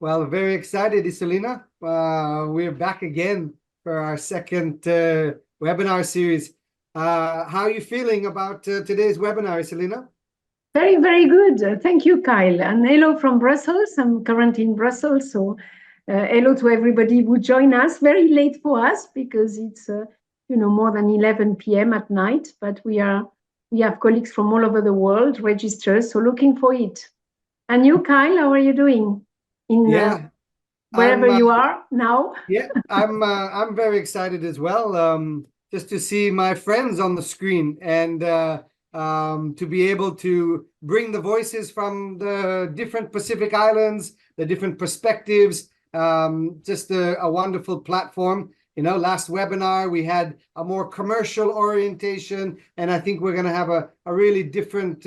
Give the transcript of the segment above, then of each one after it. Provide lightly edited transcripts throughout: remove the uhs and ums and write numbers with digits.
Well, very excited, Isolina. We're back again for our second webinar series. How are you feeling about today's webinar, Isolina? Very, very good. Thank you, Kyle. And hello from Brussels. I'm currently in Brussels, so hello to everybody who join us. Very late for us because it's more than 11 p.m. at night. But we have colleagues from all over the world registered, so looking for it. And you, Kyle, how are you doing? Wherever you are now. Yeah, I'm very excited as well. Just to see my friends on the screen and to be able to bring the voices from the different Pacific Islands, the different perspectives. Just a wonderful platform. Last webinar we had a more commercial orientation, and I think we're going to have a really different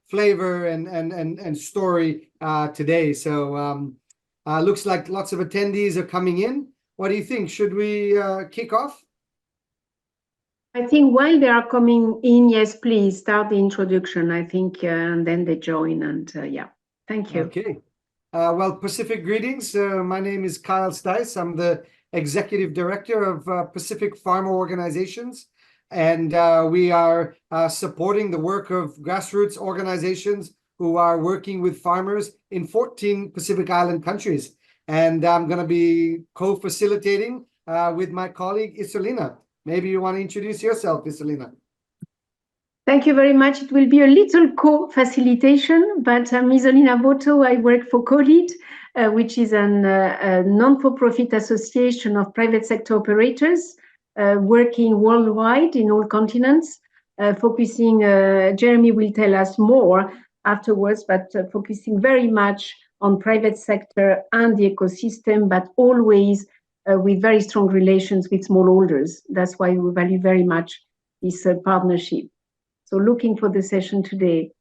flavor and story today. So looks like lots of attendees are coming in. What do you think? Should we kick off? I think while they are coming in, yes, please start the introduction, I think, and then they join. And yeah, thank you. Okay. Well, Pacific greetings. My name is Kyle Stice. I'm the Executive Director of Pacific Farmer Organizations. And we are supporting the work of grassroots organizations who are working with farmers in 14 Pacific Island countries. And I'm going to be co-facilitating with my colleague, Isolina. Maybe you want to introduce yourself, Isolina. Thank you very much. It will be a little co-facilitation, but I'm Isolina Boto. I work for COLEAD, which is a non-for-profit association of private sector operators working worldwide in all continents, focusing, Jeremy will tell us more afterwards, but focusing very much on private sector and the ecosystem, but always with very strong relations with smallholders. That's why we value very much this partnership. So looking for the session today.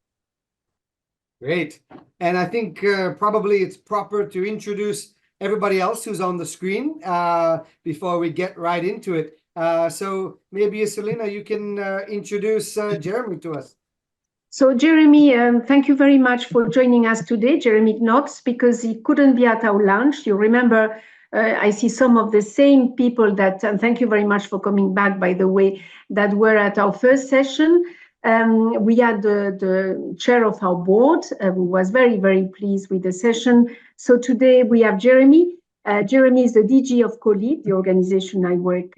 Great. And I think probably it's proper to introduce everybody else who's on the screen before we get right into it. So maybe, Isolina, you can introduce Jeremy to us. So Jeremy, thank you very much for joining us today, Jeremy Knox, because he couldn't be at our launch. You remember, I see some of the same people that, and thank you very much for coming back, by the way, that were at our first session. We had the chair of our board who was very, very pleased with the session. So today we have Jeremy. Jeremy is the DG of COLEAD, the organization I work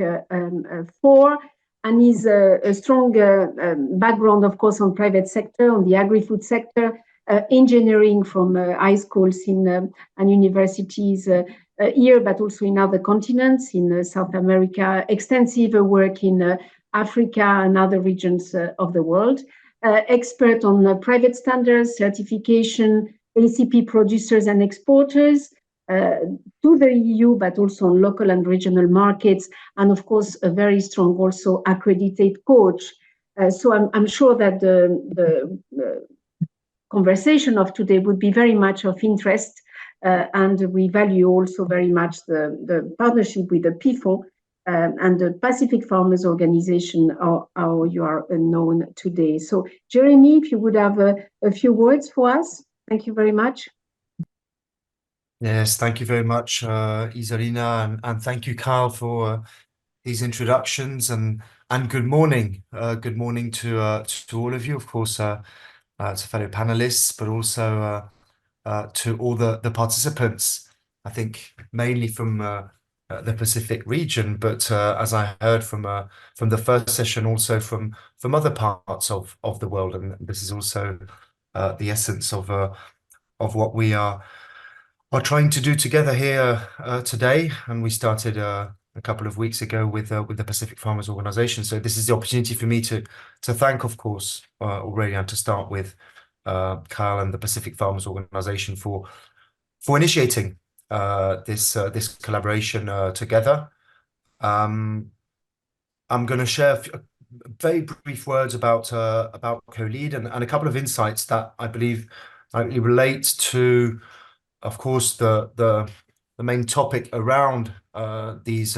for. And he's a strong background, of course, on private sector, on the agri-food sector, engineering from high schools and universities here, but also in other continents, in South America, extensive work in Africa and other regions of the world. Expert on private standards, certification, ACP producers and exporters, to the EU, but also on local and regional markets, and of course, a very strong also accredited coach. So I'm sure that the conversation of today would be very much of interest, and we value also very much the partnership with the PIFON and the Pacific Farmers Organization, how you are known today. So Jeremy, if you would have a few words for us. Thank you very much. Yes, thank you very much, Isolina, and thank you, Kyle, for these introductions, and good morning. Good morning to all of you, of course, to fellow panelists, but also to all the participants. I think mainly from the Pacific region, but as I heard from the first session, also from other parts of the world, and this is also the essence of what we are trying to do together here today. And we started a couple of weeks ago with the Pacific Farmers Organization. So this is the opportunity for me to thank, of course, already, and to start with Kyle and the Pacific Farmers Organization for initiating this collaboration together. I'm going to share very brief words about COLEAD and a couple of insights that I believe relate to, of course, the main topic around these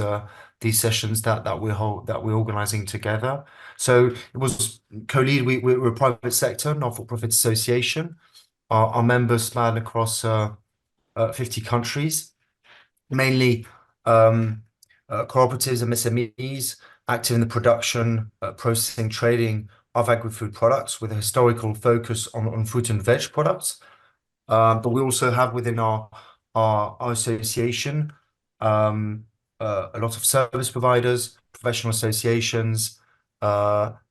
sessions that we're organizing together. So it was COLEAD. We're a private sector, not-for-profit association. Our members span across 50 countries, mainly cooperatives and SMEs active in the production, processing, trading of agri-food products with a historical focus on fruit and veg products. But we also have within our association a lot of service providers, professional associations,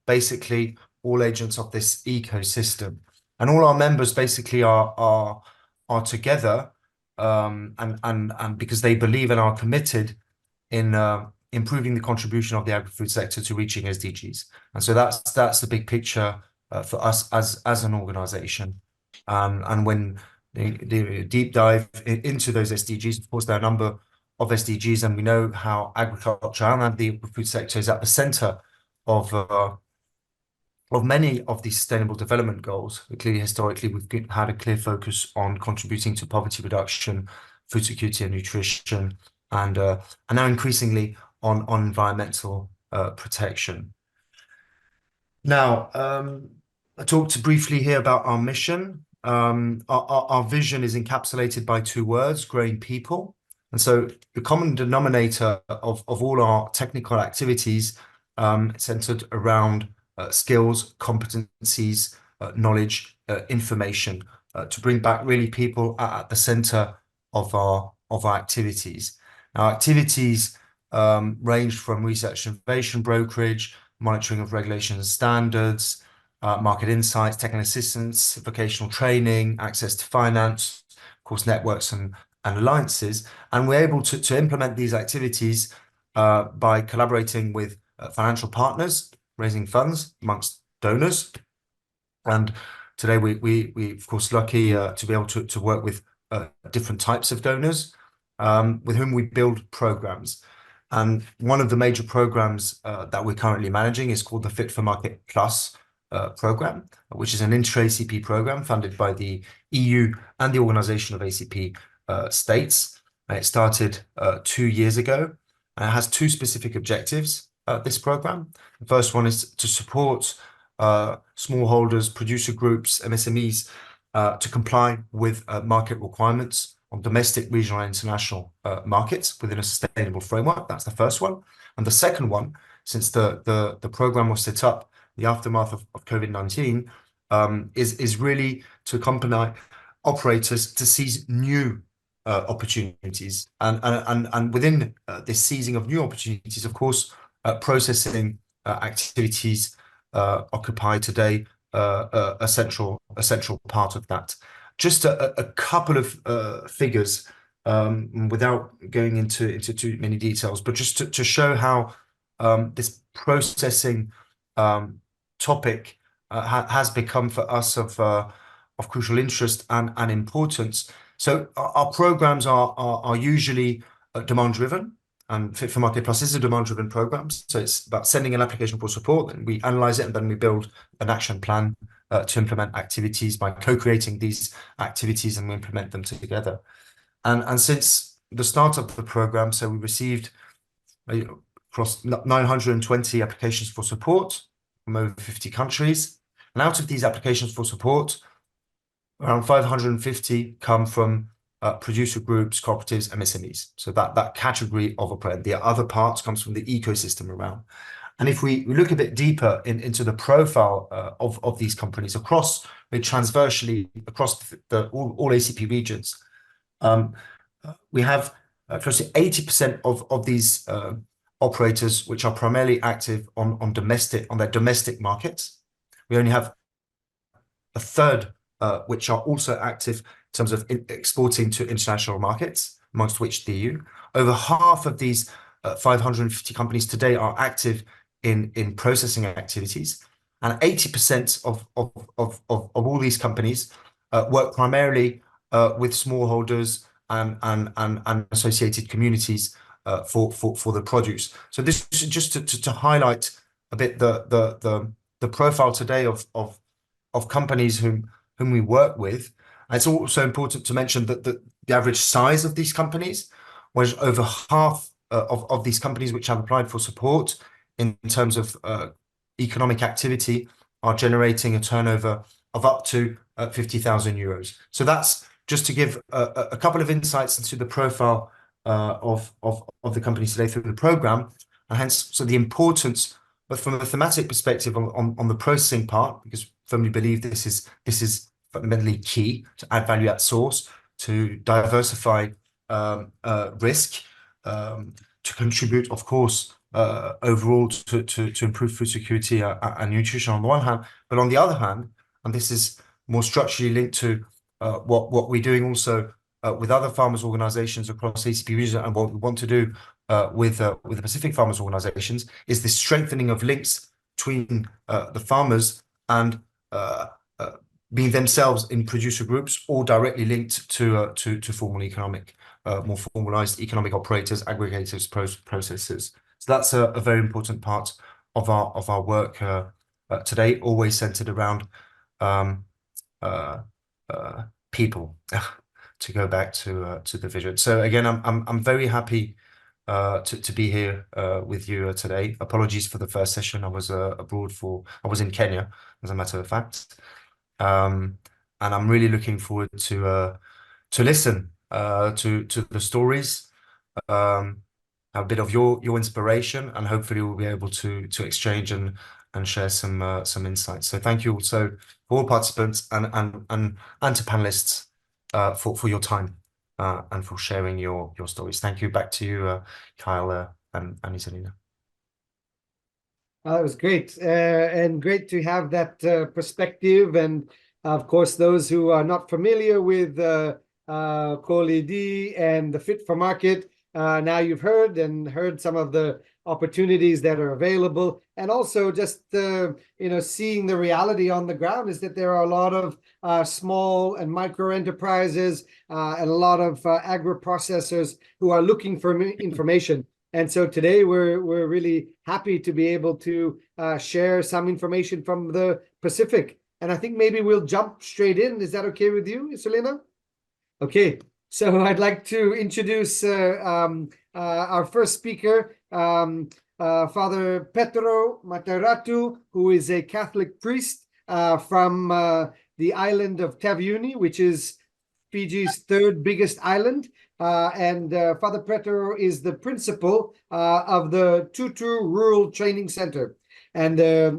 basically all agents of this ecosystem, and all our members basically are together, and because they believe and are committed in improving the contribution of the agri-food sector to reaching SDGs. And so that's the big picture for us as an organization. And when the deep dive into those SDGs, of course, there are a number of SDGs, and we know how agriculture and the food sector is at the center of many of these sustainable development goals. Clearly, historically, we've had a clear focus on contributing to poverty reduction, food security and nutrition, and now increasingly on environmental protection. Now, I talked briefly here about our mission. Our vision is encapsulated by two words: growing people. And so the common denominator of all our technical activities centered around skills, competencies, knowledge, information, to bring back really people at the center of our activities. Our activities range from research and innovation brokerage, monitoring of regulations and standards, market insights, technical assistance, vocational training, access to finance, of course, networks and alliances. And we're able to implement these activities by collaborating with financial partners, raising funds amongst donors. And today we of course lucky to be able to work with different types of donors with whom we build programs. And one of the major programs that we're currently managing is called the Fit for Market Plus program, which is an intra-ACP program funded by the EU and the Organization of ACP States. It started 2 years ago, and it has two specific objectives, this program. The first one is to support smallholders, producer groups, MSMEs to comply with market requirements on domestic, regional, and international markets within a sustainable framework. That's the first one. And the second one, since the program was set up the aftermath of COVID-19, is really to accompany operators to seize new opportunities. And within this seizing of new opportunities, of course, processing activities occupy today a central part of that. Just a couple of figures, without going into too many details, but just to show how this processing topic has become for us of crucial interest and importance. So our programs are usually demand-driven, and Fit for Market Plus is a demand-driven program. So it's about sending an application for support, and we analyze it, and then we build an action plan to implement activities by co-creating these activities, and we implement them together. And since the start of the program, so we received across 920 applications for support from over 50 countries. And out of these applications for support, around 550 come from producer groups, cooperatives, MSMEs. So that category of operator. The other parts comes from the ecosystem around. And if we look a bit deeper into the profile of these companies across, transversely across all ACP regions, we have close to 80% of these operators, which are primarily active on their domestic markets. We only have a third which are also active in terms of exporting to international markets, amongst which the EU. Over half of these 550 companies today are active in processing activities, and 80% of all these companies work primarily with smallholders and associated communities for the produce. So this is just to highlight a bit the profile today of companies whom we work with. And it's also important to mention that the average size of these companies, was over half of these companies which have applied for support in terms of economic activity are generating a turnover of up to 50,000 euros. So that's just to give a couple of insights into the profile of the company today through the program, and hence so the importance, but from a thematic perspective on the processing part, because firmly believe this is fundamentally key to add value at source, to diversify risk, to contribute, of course, overall to improve food security and nutrition on the one hand, but on the other hand, and this is more structurally linked to what we're doing also with other farmers organizations across ACP region, and what we want to do with the Pacific farmers organizations, is the strengthening of links between the farmers and being themselves in producer groups, or directly linked to formal economic, more formalized economic operators, aggregators, processors. So that's a very important part of our work today, always centered around people. To go back to the vision. So again, I'm very happy to be here with you today. Apologies for the first session. I was abroad I was in Kenya, as a matter of fact. And I'm really looking forward to listen to the stories, a bit of your inspiration, and hopefully we'll be able to exchange and share some insights. So thank you also for all participants and to panelists for your time and for sharing your stories. Thank you. Back to you, Kyle and Isalina. That was great, and great to have that perspective. And of course, those who are not familiar with COLEAD and the Fit for Market, now you've heard some of the opportunities that are available, and also just seeing the reality on the ground is that there are a lot of small and micro enterprises and a lot of agro-processors who are looking for information. And so today we're really happy to be able to share some information from the Pacific. And I think maybe we'll jump straight in. Is that okay with you, Isolina? Okay, so I'd like to introduce our first speaker, Father Petro Mataratu, who is a Catholic priest from the island of Taveuni, which is Fiji's third biggest island. And Father Petro is the principal of the Tutu Rural Training Center. And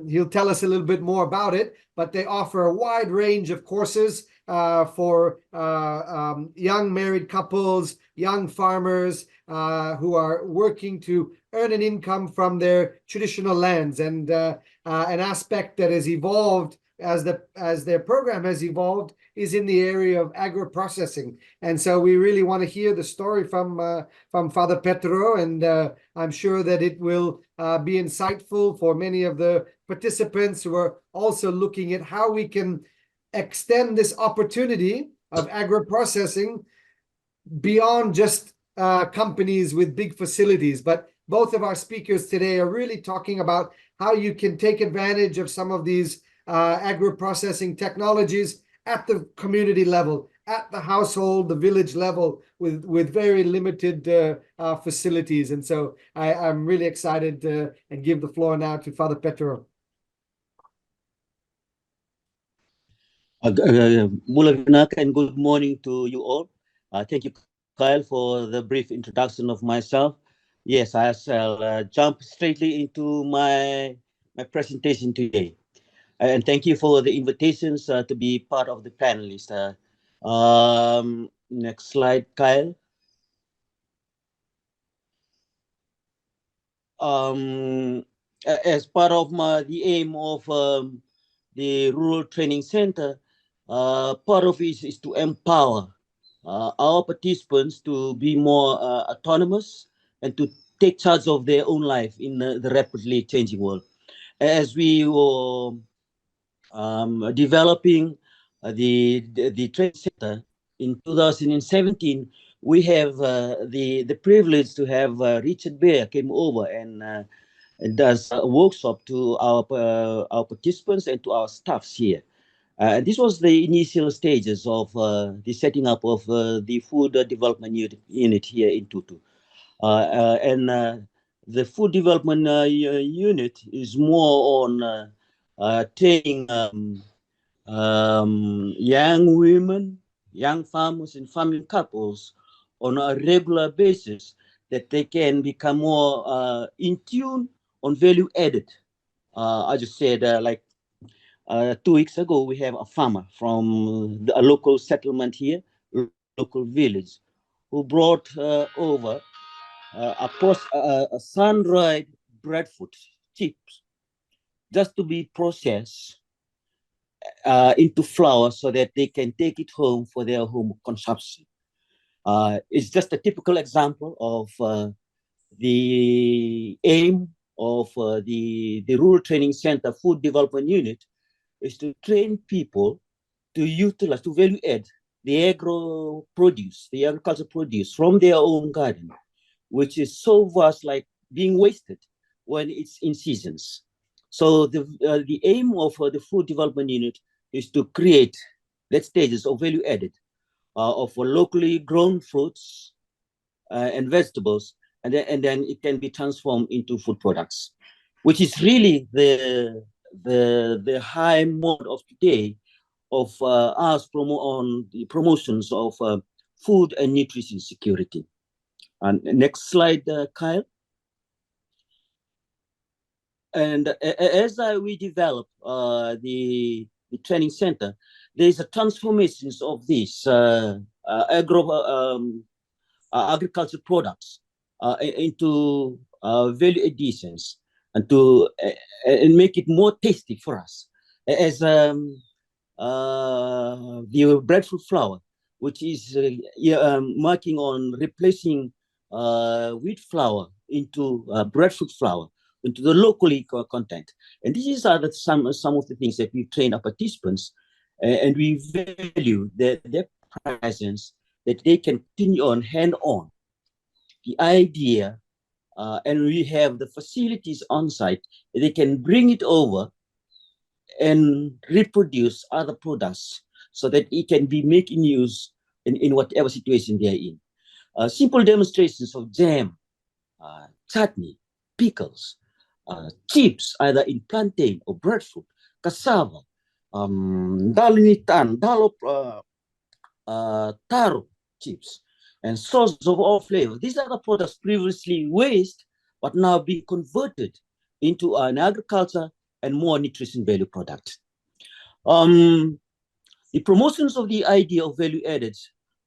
he'll tell us a little bit more about it, but they offer a wide range of courses for young married couples, young farmers who are working to earn an income from their traditional lands. And an aspect that has evolved as their program has evolved is in the area of agro-processing. And so we really want to hear the story from Father Petro, and I'm sure that it will be insightful for many of the participants who are also looking at how we can extend this opportunity of agro-processing beyond just companies with big facilities. But both of our speakers today are really talking about how you can take advantage of some of these agro-processing technologies at the community level, at the household, the village level, with very limited facilities. And so I'm really excited and give the floor now to Father Petro. And good morning to you all. Thank you, Kyle, for the brief introduction of myself. Yes, I shall jump straightly into my presentation today. And thank you for the invitations to be part of the panelists. Next slide, Kyle. As part of the aim of the Rural Training Center, part of it is to empower our participants to be more autonomous and to take charge of their own life in the rapidly changing world. As we were developing the training center in 2017, we have the privilege to have Richard Bear came over and does a workshop to our participants and to our staffs here. This was the initial stages of the setting up of the food development unit here in Tutu. The food development unit is more on training young women young farmers and farming couples on a regular basis, that they can become more in tune on value added. I just said, like 2 weeks ago, we have a farmer from a local settlement here, local village, who brought over a sun-dried breadfruit chips just to be processed into flour so that they can take it home for their home consumption. It's just a typical example of the aim of the Rural Training Center Food Development Unit is to train people to utilize, to value add the agriculture produce from their own garden, which is so vast, like being wasted when it's in seasons. So the aim of the Food Development Unit is to create that stages of value added of locally grown fruits and vegetables, and then it can be transformed into food products, which is really the high mode of today of us on the promotions of food and nutrition security. And next slide, Kyle. And as we develop the training center, there's a transformations of these agriculture products into value additions and to and make it more tasty for us. As the breadfruit flour, which is marking on replacing wheat flour into breadfruit flour, into the locally content. And these are some of the things that we train our participants, and we value their presence, that they can continue on hand-on the idea, and we have the facilities on site, they can bring it over and reproduce other products so that it can be making use in whatever situation they are in. Simple demonstrations of jam, chutney, pickles, chips, either in plantain or breadfruit, cassava, dalinitan, taro chips, and sauce of all flavors. These are the products previously waste, but now being converted into an agriculture and more nutrition value product. The promotions of the idea of value added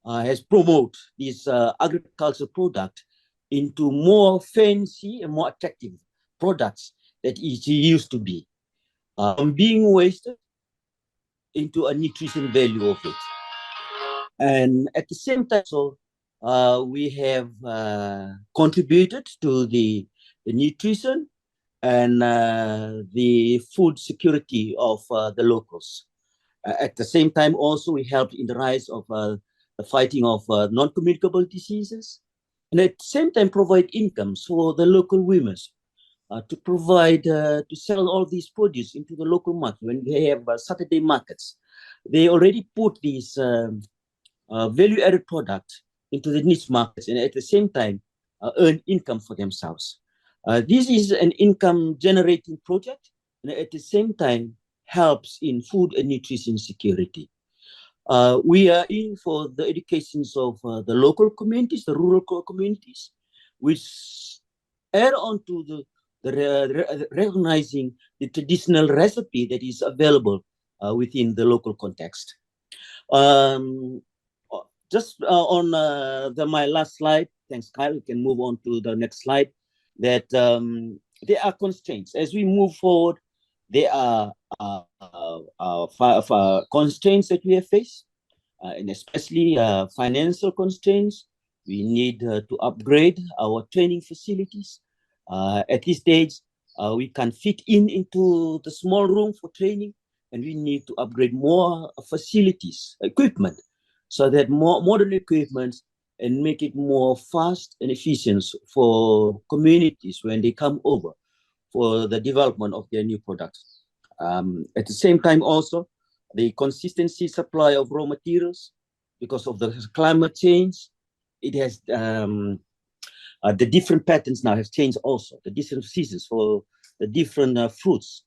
has promoted this agriculture product into more fancy and more attractive products that it used to be, being wasted into a nutrition value of it. And at the same time, so we have contributed to the nutrition and the food security of the locals. At the same time, also, we helped in the rise of the fighting of non-communicable diseases, and at the same time provide incomes for the local women to provide, to sell all these produce into the local market. When they have Saturday markets, they already put these value-added products into the niche markets, and at the same time earn income for themselves. This is an income-generating project, and at the same time helps in food and nutrition security. We are in for the educations of the local communities, the rural communities, which add on to the recognizing the traditional recipe that is available within the local context. Just on my last slide, thanks, Kyle. We can move on to the next slide. That there are constraints as we move forward. There are constraints that we have faced, and especially financial constraints. We need to upgrade our training facilities. At this stage, we can fit into the small room for training, and we need to upgrade more facilities, equipment, so that more modern equipment and make it more fast and efficient for communities when they come over for the development of their new products. At the same time, also, the consistency supply of raw materials, because of the climate change, it has the different patterns now have changed also, the different seasons for the different fruits.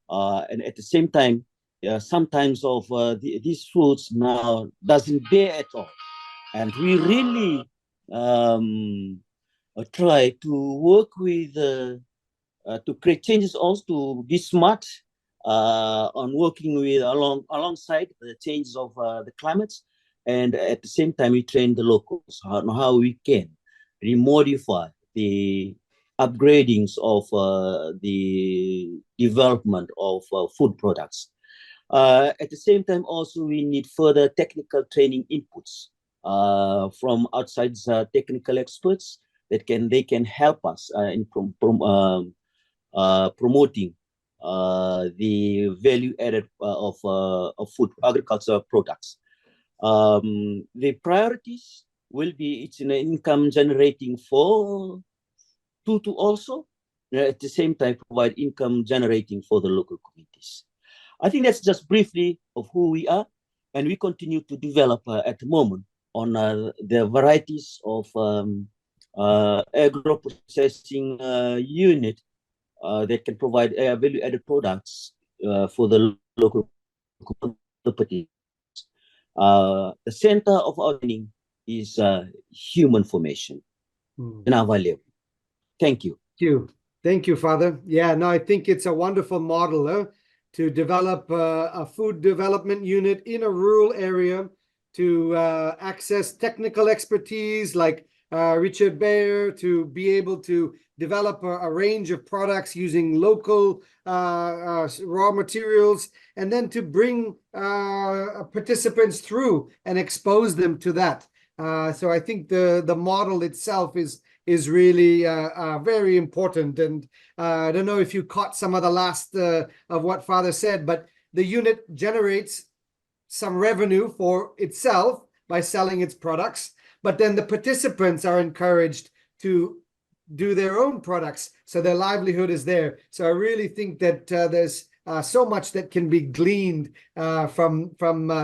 And at the same time, sometimes of these fruits now doesn't bear at all. And we really try to work with, to create changes also to be smart on working with alongside the changes of the climates. And at the same time, we train the locals on how we can remodify the upgradings of the development of food products. At the same time, also, we need further technical training inputs from outside technical experts that they can help us in promoting the value added of food agricultural products. The priorities will be it's an income generating for Tutu also, at the same time provide income generating for the local communities. I think that's just briefly of who we are, and we continue to develop at the moment on the varieties of agro-processing unit that can provide value-added products for the local community. The center of our training is human formation and our value. Thank you. Thank you, Father. Yeah, no, I think it's a wonderful model to develop a food development unit in a rural area to access technical expertise like Richard Bayer, to be able to develop a range of products using local raw materials, and then to bring participants through and expose them to that. So I think the model itself is really very important. And I don't know if you caught some of the last of what Father said, but the unit generates some revenue for itself by selling its products, but then the participants are encouraged to do their own products, so their livelihood is there. So I really think that there's so much that can be gleaned from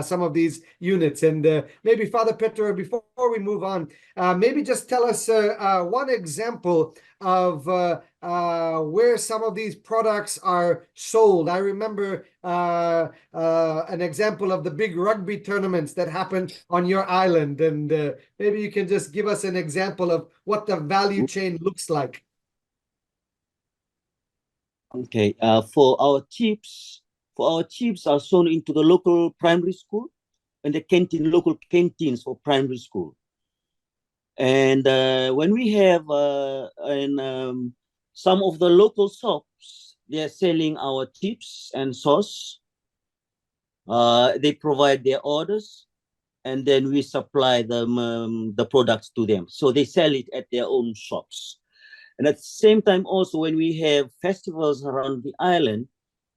some of these units. And maybe Father Petro, before we move on, maybe just tell us one example of where some of these products are sold. I remember an example of the big rugby tournaments that happened on your island, and maybe you can just give us an example of what the value chain looks like. Okay, for our chips are sold into the local primary school and the local canteens for primary school. And when we have some of the local shops, they are selling our chips and sauce. They provide their orders, and then we supply them the products to them. So they sell it at their own shops. And at the same time, also, when we have festivals around the island,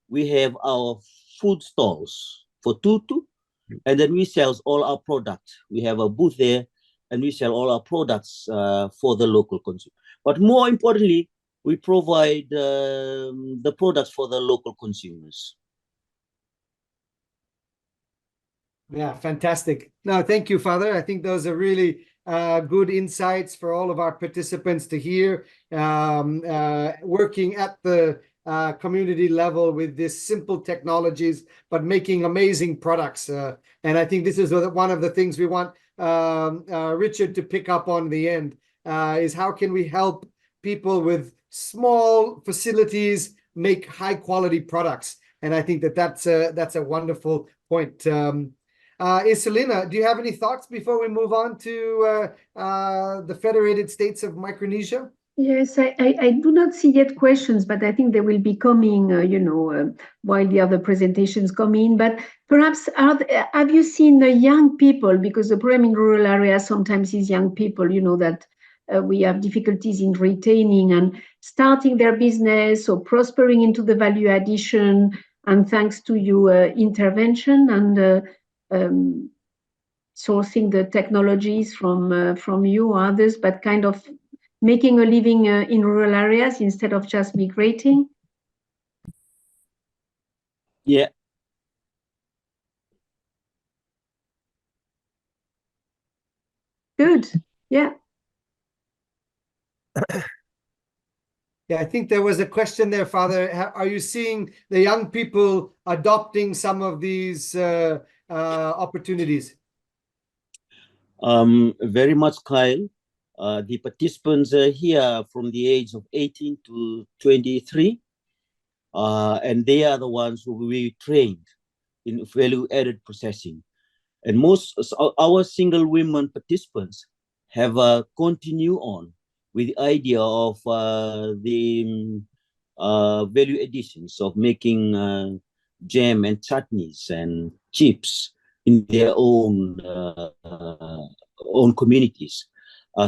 we have our food stalls for Tutu, and then we sell all our products. We have a booth there, and we sell all our products for the local consumer. But more importantly, we provide the products for the local consumers. Yeah, fantastic. No, thank you, Father. I think those are really good insights for all of our participants to hear, working at the community level with this simple technologies, but making amazing products. And I think this is one of the things we want Richard to pick up on the end, is how can we help people with small facilities make high quality products? And I think that's a wonderful point. Iselina, do you have any thoughts before we move on to the Federated States of Micronesia? Yes, I do not see yet questions, but I think they will be coming, while the other presentations come in. But perhaps, have you seen the young people? Because the problem in rural areas sometimes is young people, that we have difficulties in retaining and starting their business or prospering into the value addition. And thanks to your intervention and sourcing the technologies from you or others, but kind of making a living in rural areas instead of just migrating? Yeah. Good. Yeah. Yeah, I think there was a question there, Father. Are you seeing the young people adopting some of these opportunities? Very much, Kyle. The participants here from the age of 18 to 23, and they are the ones who we trained in value-added processing. And most our single women participants have continued on with the idea of the value additions of making jam and chutneys and chips in their own communities.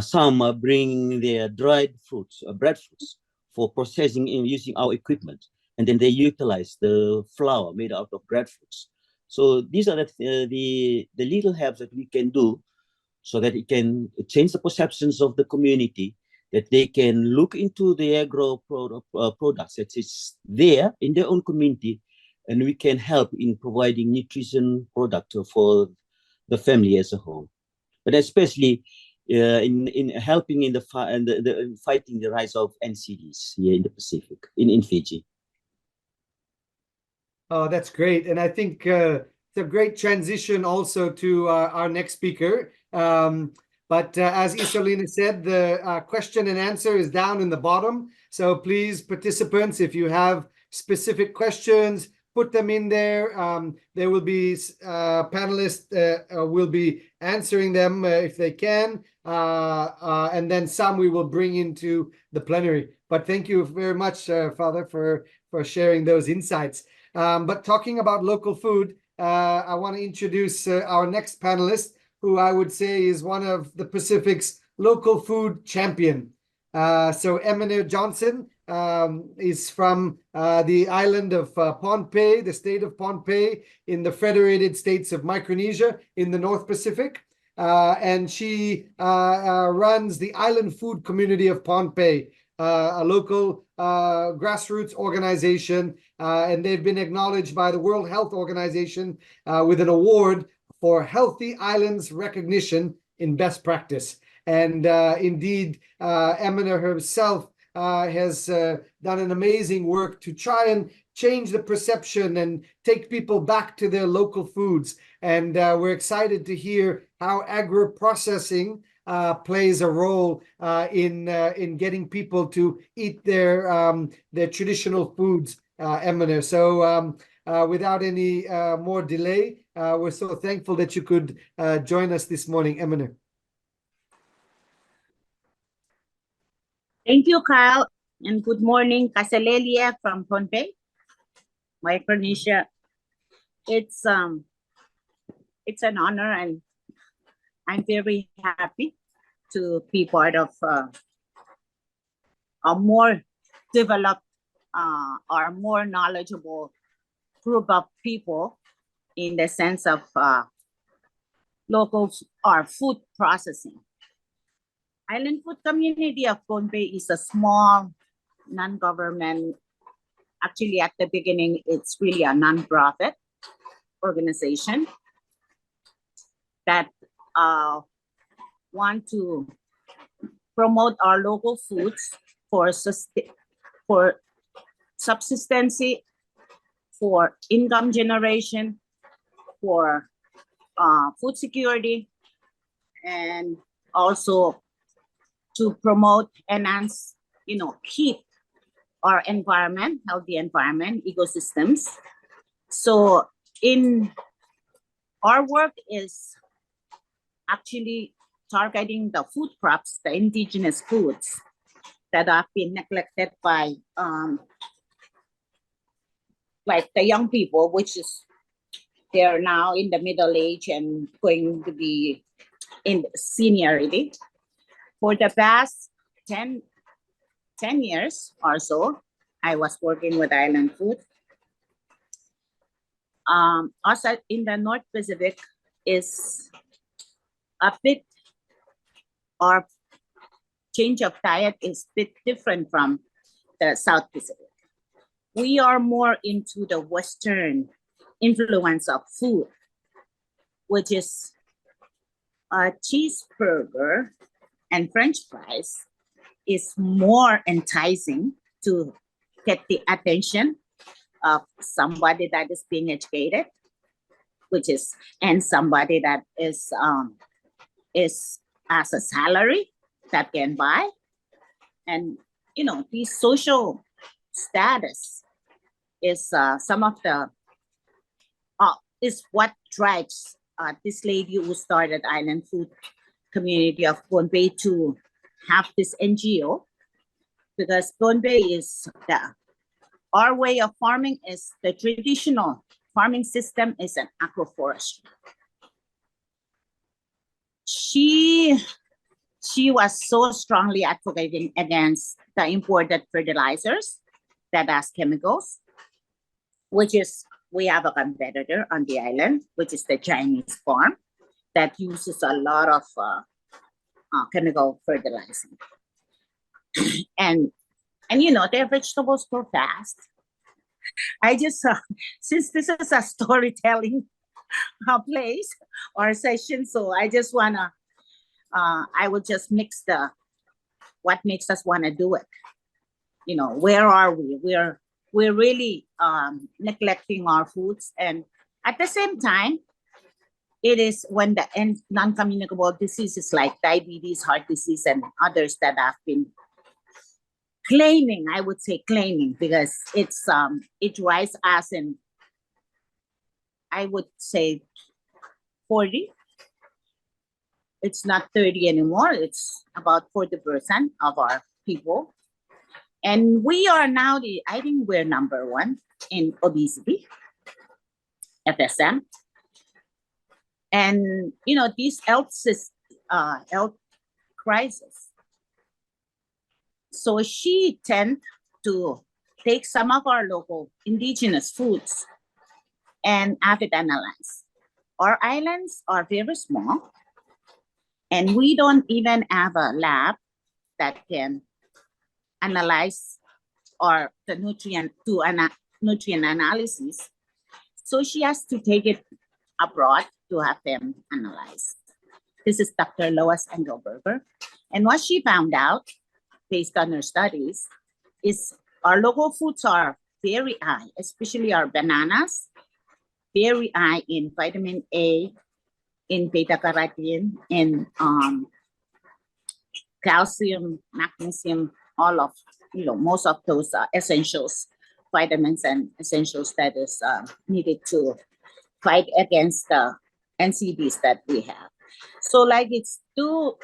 Some are bringing their dried fruits, breadfruits, for processing using our equipment, and then they utilize the flour made out of breadfruits. So these are the little helps that we can do, so that it can change the perceptions of the community, that they can look into the agro products that is there in their own community, and we can help in providing nutrition product for the family as a whole. But especially in helping in the fighting the rise of NCDs here in the Pacific, in Fiji. Oh, that's great. And I think it's a great transition also to our next speaker. But as Isolina said, the question and answer is down in the bottom. So please, participants, if you have specific questions, put them in there. There will be panelists will be answering them if they can. And then some we will bring into the plenary. But thank you very much, Father, for sharing those insights. But talking about local food, I want to introduce our next panelist, who I would say is one of the Pacific's local food champion. So Eminer Johnson is from the island of Pohnpei, the state of Pohnpei in the Federated States of Micronesia in the North Pacific. And she runs the Island Food Community of Pohnpei, a local grassroots organization, and they've been acknowledged by the World Health Organization with an award for Healthy Islands Recognition in Best Practice. And indeed, Eminer herself has done an amazing work to try and change the perception and take people back to their local foods. And we're excited to hear how agro-processing plays a role in getting people to eat their traditional foods, Eminer. So without any more delay, we're so thankful that you could join us this morning, Eminer. Thank you, Kyle, and good morning, Kasalelia from Pohnpei, Micronesia. It's an honor, and I'm very happy to be part of a more developed or more knowledgeable group of people in the sense of local or food processing. Island Food Community of Pohnpei is a small non-government, actually at the beginning, it's really a non-profit organization that want to promote our local foods for subsistence, for income generation, for food security, and also to promote, enhance, keep our environment, healthy environment, ecosystems. So in our work is actually targeting the food crops, the indigenous foods that have been neglected by like the young people, which is they're now in the middle age and going to be in seniority. For the past 10 years or so, I was working with Island Food. Also in the North Pacific is a bit, our change of diet is a bit different from the South Pacific. We are more into the Western influence of food, which is a cheeseburger and French fries is more enticing to get the attention of somebody that is being educated, and somebody that is as a salary that can buy. And, the social status is some of the, is what drives this lady who started Island Food Community of Bonbay to have this NGO, because Bonbay is our way of farming is the traditional farming system is an agroforestry. She was so strongly advocating against the imported fertilizers that has chemicals, which is, we have a competitor on the island, which is the Chinese farm that uses a lot of chemical fertilizing. and their vegetables grow fast. I just, since this is a storytelling place or session, so I just wanna, I would just mix what makes us wanna do it. Where are we? We're really neglecting our foods, and at the same time, it is when the non-communicable diseases like diabetes, heart disease, and others that have been claiming, I would say claiming, because it rise as in, I would say 40. It's not 30 anymore. It's about 40% of our people. And we are now I think we're number 1 in obesity, FSM. And, these health crisis. So she tend to take some of our local indigenous foods and have it analyzed. Our islands are very small, and we don't even have a lab that can analyze or the nutrient analysis. So she has to take it abroad to have them analyzed. This is Dr. Lois Engelberger. And what she found out, based on her studies, is our local foods are very high, especially our bananas, very high in vitamin A, in beta-carotene, in calcium, magnesium, all of, most of those essentials, vitamins and essentials that is needed to fight against the NCDs that we have. So like it's two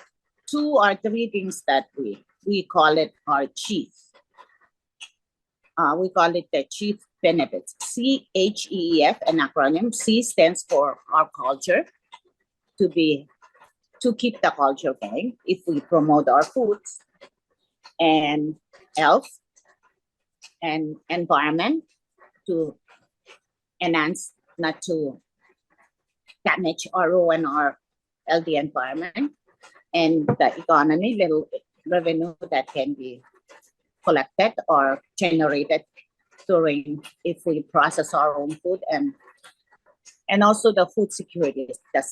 or three things that we call it our chief. We call it the chief benefits. CHEEF, an acronym. C stands for our culture, to keep the culture going if we promote our foods, and health and environment, to enhance, not to damage or ruin our healthy environment, and the economy, little revenue that can be collected or generated during if we process our own food, and also the food security, the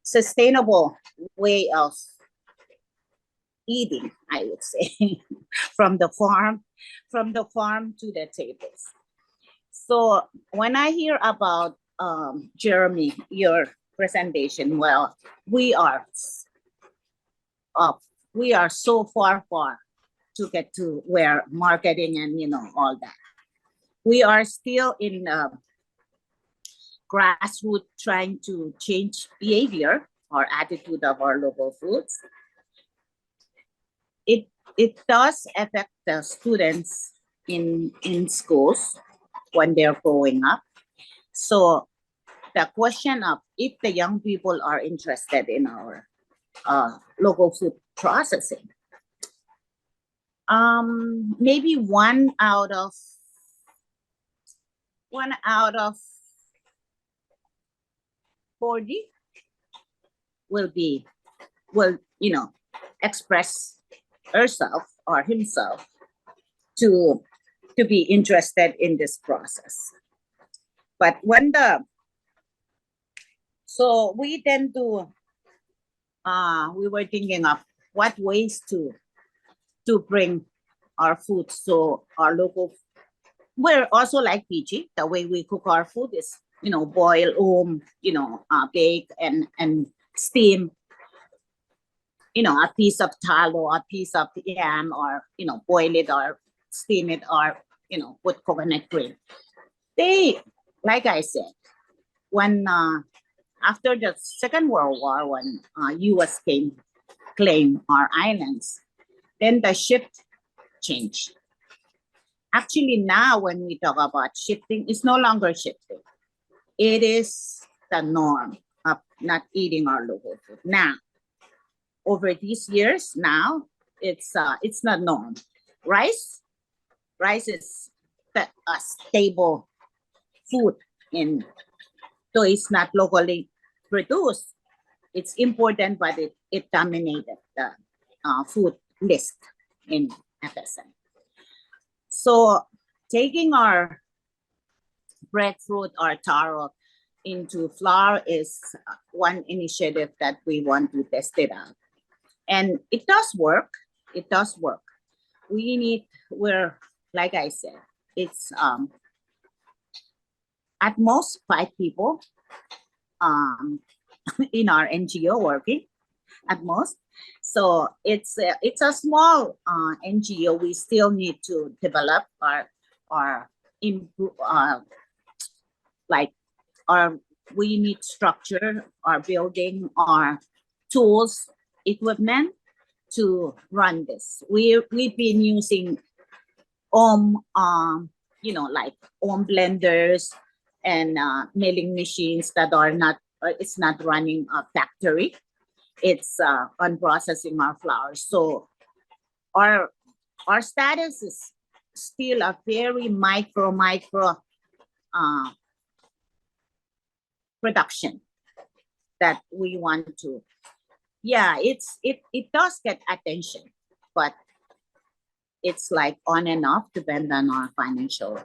sustainable way of eating, I would say, from the farm to the tables. So when I hear about Jeremy, your presentation, well, we are so far to get to where marketing and all that. We are still in grassroots trying to change behavior or attitude of our local foods. It does affect the students in schools when they're growing up. So the question of if the young people are interested in our local food processing, maybe one out of 40 will express herself or himself to be interested in this process. But so we then we were thinking of what ways to bring our food. So our local, we're also like PG. The way we cook our food is, boil, bake and steam, a piece of talo, a piece of yam, or, boil it or steam it, or, put coconut cream. They, like I said, when after the Second World War, when U.S. claim our islands, then the shift changed. Actually, now when we talk about shifting, it's no longer shifting. It is the norm of not eating our local food. Now, over these years, now it's not norm. Rice is a stable food though it's not locally produced. It's important, but it dominated the food list in FSM. So taking our breadfruit or taro into flour is one initiative that we want to test it out. And it does work. It does work. We're, like I said, it's at most 5 people in our NGO working at most. So it's a small NGO. We still need to develop our improve we need structure, our building, our tools, equipment to run this. We've been using like blenders and milling machines that are not, it's not running a factory. It's on processing our flour. So our status is still a very micro production that we want to. Yeah, it does get attention, but it's like on and off, depending on our financial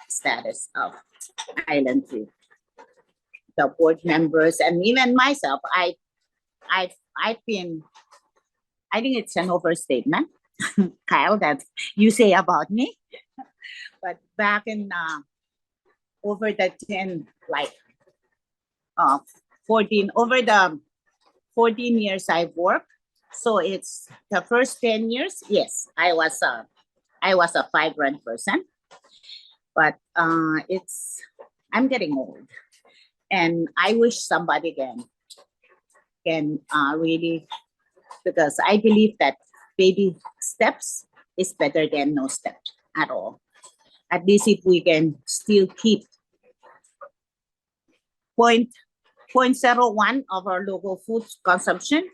status of Island Food. The board members and even myself, I've been, I think it's an overstatement, Kyle, that you say about me. But back in over the 14 years I've worked. So it's the first 10 years. Yes, I was a vibrant person, but I'm getting old, and I wish somebody can really, because I believe that baby steps is better than no steps at all. At least if we can still keep 0.01 of our local food consumption,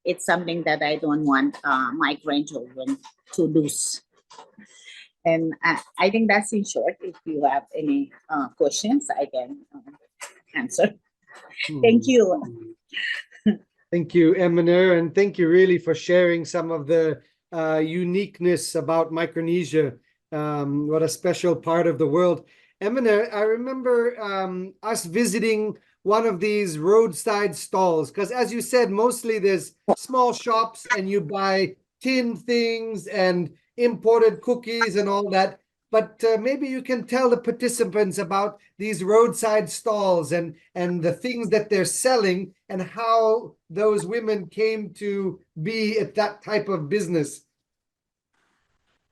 it's something that I don't want my grandchildren to lose. And I think that's in short. If you have any questions, I can answer. Thank you. Thank you, Eminer, and thank you really for sharing some of the uniqueness about Micronesia. What a special part of the world. Eminer, I remember us visiting one of these roadside stalls, because as you said, mostly there's small shops and you buy tin things and imported cookies and all that. But maybe you can tell the participants about these roadside stalls and the things that they're selling and how those women came to be at that type of business.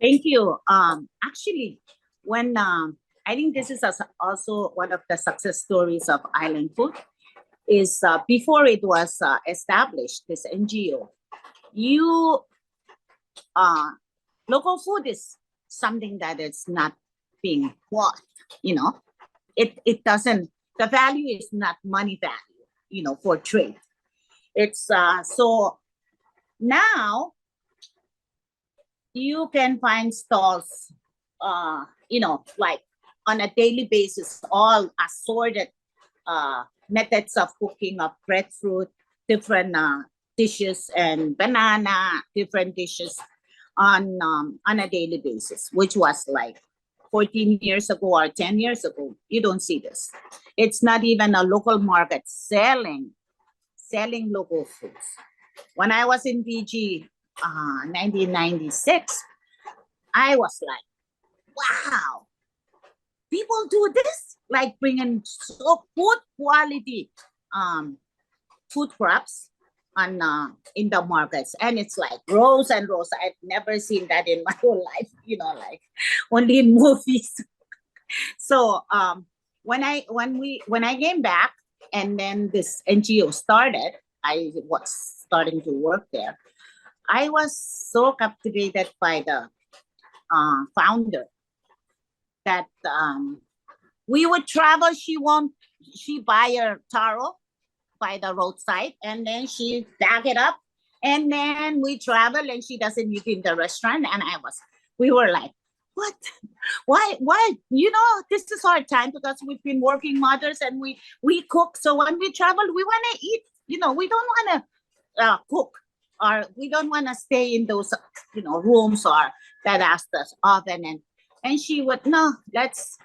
Thank you. Actually, when I think this is also one of the success stories of Island Food, is before it was established, this NGO, local food is something that is not being bought, it doesn't, the value is not money value, for trade. It's so now you can find stalls, like on a daily basis, all assorted methods of cooking of breadfruit, different dishes, and banana, different dishes on a daily basis, which was like 14 years ago or 10 years ago. You don't see this. It's not even a local market selling local foods. When I was in PG, 1996, I was like, wow, people do this, like bringing so good quality food crops on in the markets, and it's like rows and rows. I've never seen that in my whole life, like only in movies. So when I came back, and then this NGO started, I was starting to work there. I was so captivated by the founder that we would travel. She buy her taro by the roadside, and then she bag it up, and then we travel, and she doesn't eat in the restaurant. And we were like, what? Why? This is our time, because we've been working mothers and we cook. So when we travel, we want to eat. We don't want to cook, or we don't want to stay in those rooms or that asked us often. And she would, no, let's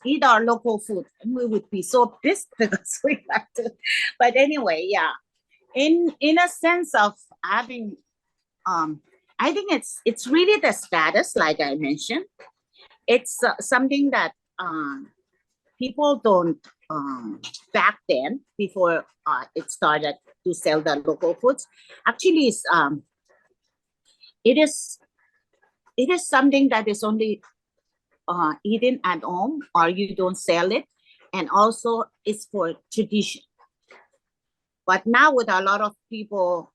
eat our local food. And we would be so pissed because we have to. But anyway, yeah, in a sense of having, I think it's really the status, like I mentioned. It's something that people don't, back then, before it started to sell the local foods. Actually, it is something that is only eaten at home, or you don't sell it, and also it's for tradition. But now, with a lot of people,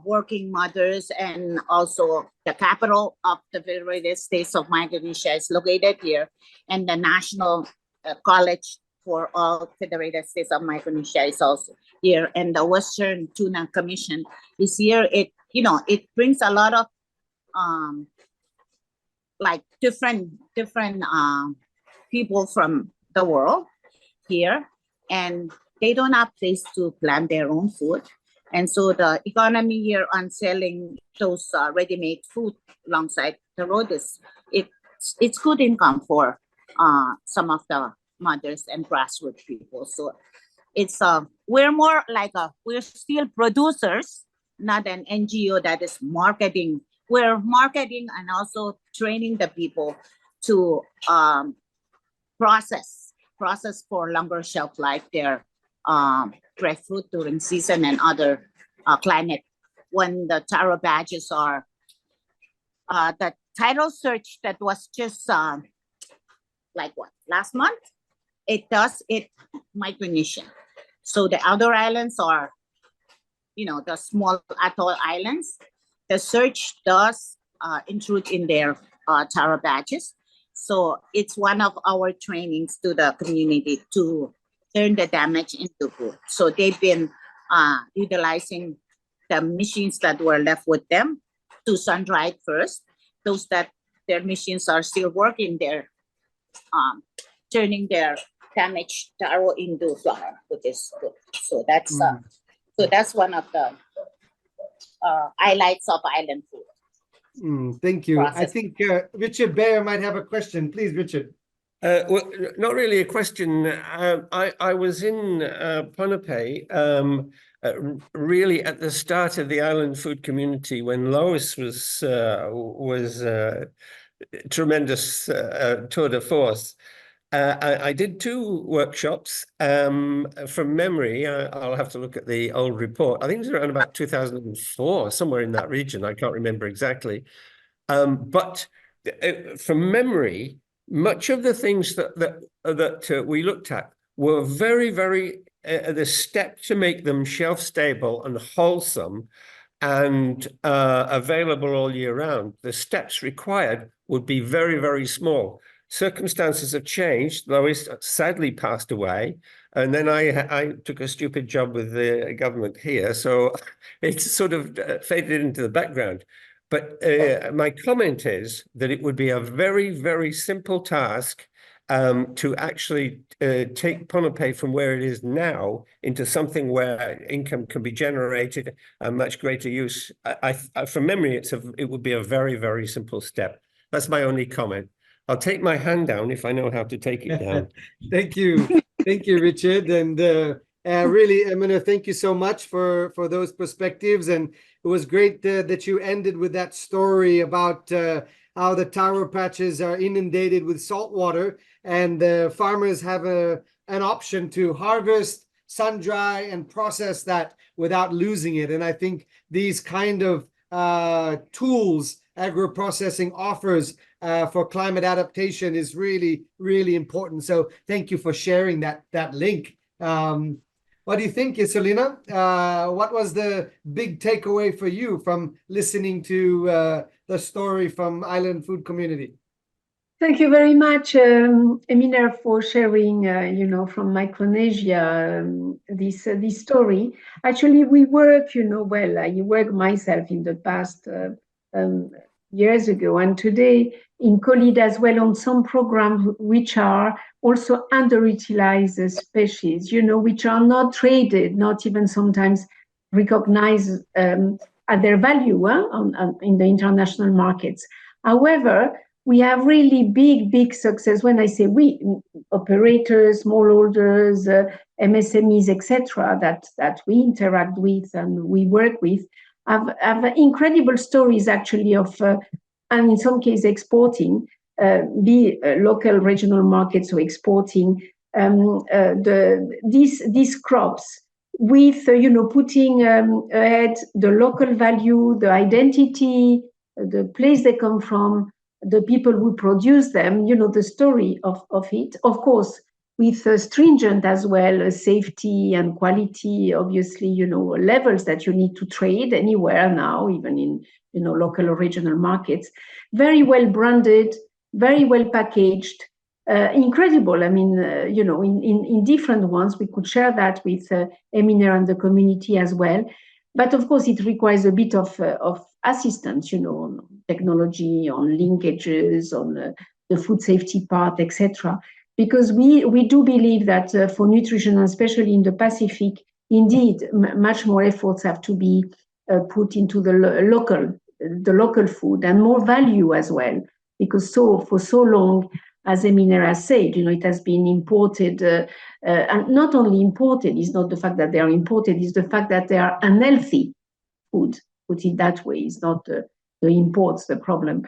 working mothers, and also the capital of the Federated States of Micronesia is located here, and the National College for all Federated States of Micronesia is also here, and the Western Tuna Commission is here. It brings a lot of like different people from the world here, and they don't have place to plant their own food. And so the economy here on selling those ready-made food alongside the road it's good income for some of the mothers and grassroots people. So it's we're more like we're still producers, not an NGO that is marketing. We're marketing and also training the people to process for longer shelf life their breadfruit during season and other climate. When the taro badges are the title search that was just last month, it Micronesian. So the outer islands are the small atoll islands. The search does intrude in their taro badges. So it's one of our trainings to the community to turn the damage into food. So they've been utilizing the machines that were left with them to sun-dry it first. Those that their machines are still working, they're turning their damaged taro into flour, which is good. So that's one of the highlights of island food. Thank you. Process. I think Richard Baer might have a question. Please, Richard. Well, not really a question. I was in Ponape really at the start of the island food community when Lois was tremendous tour de force. I did 2 workshops. From memory, I'll have to look at the old report. I think it was around about 2004, somewhere in that region. I can't remember exactly. But from memory, much of the things that we looked at were very, very the step to make them shelf stable and wholesome and available all year round. The steps required would be very, very small. Circumstances have changed. Lois sadly passed away, and then I took a stupid job with the government here, so it's sort of faded into the background. But my comment is that it would be a very, very simple task to actually take Ponape from where it is now into something where income can be generated and much greater use. From memory, it would be a very, very simple step. That's my only comment. I'll take my hand down if I know how to take it down. Thank you. Thank you, Richard. And really, Emina, thank you so much for those perspectives. And it was great that you ended with that story about how the taro patches are inundated with salt water, and the farmers have an option to harvest, sun dry, and process that without losing it. And I think these kind of tools agro-processing offers for climate adaptation is really, really important. So thank you for sharing that link. What do you think, Isolina? What was the big takeaway for you from listening to the story from Island Food Community? Thank you very much, Emina, for sharing, from Micronesia, this story. Actually, we work, well, I worked myself in the past years ago, and today in COLEAD as well on some programs which are also underutilized species, which are not traded, not even sometimes recognized at their value in the international markets. However, we have really big success. When I say we, operators, smallholders, MSMEs, etc., that we interact with and we work with, have incredible stories actually of, and in some cases exporting, be local regional markets or exporting these crops with, putting ahead the local value, the identity, the place they come from, the people who produce them, the story of it, of course, with stringent as well safety and quality, obviously, levels that you need to trade anywhere now, even in, local or regional markets. Very well branded, very well packaged, incredible. I mean, in different ones, we could share that with Emina and the community as well. But of course, it requires a bit of assistance, on technology, on linkages, on the food safety part, etc. Because we do believe that for nutrition, especially in the Pacific, indeed, much more efforts have to be put into the local food and more value as well. Because for so long, as Emina has said, it has been imported, and not only imported, it's not the fact that they are imported, it's the fact that they are unhealthy food, put it that way. It's not the imports the problem.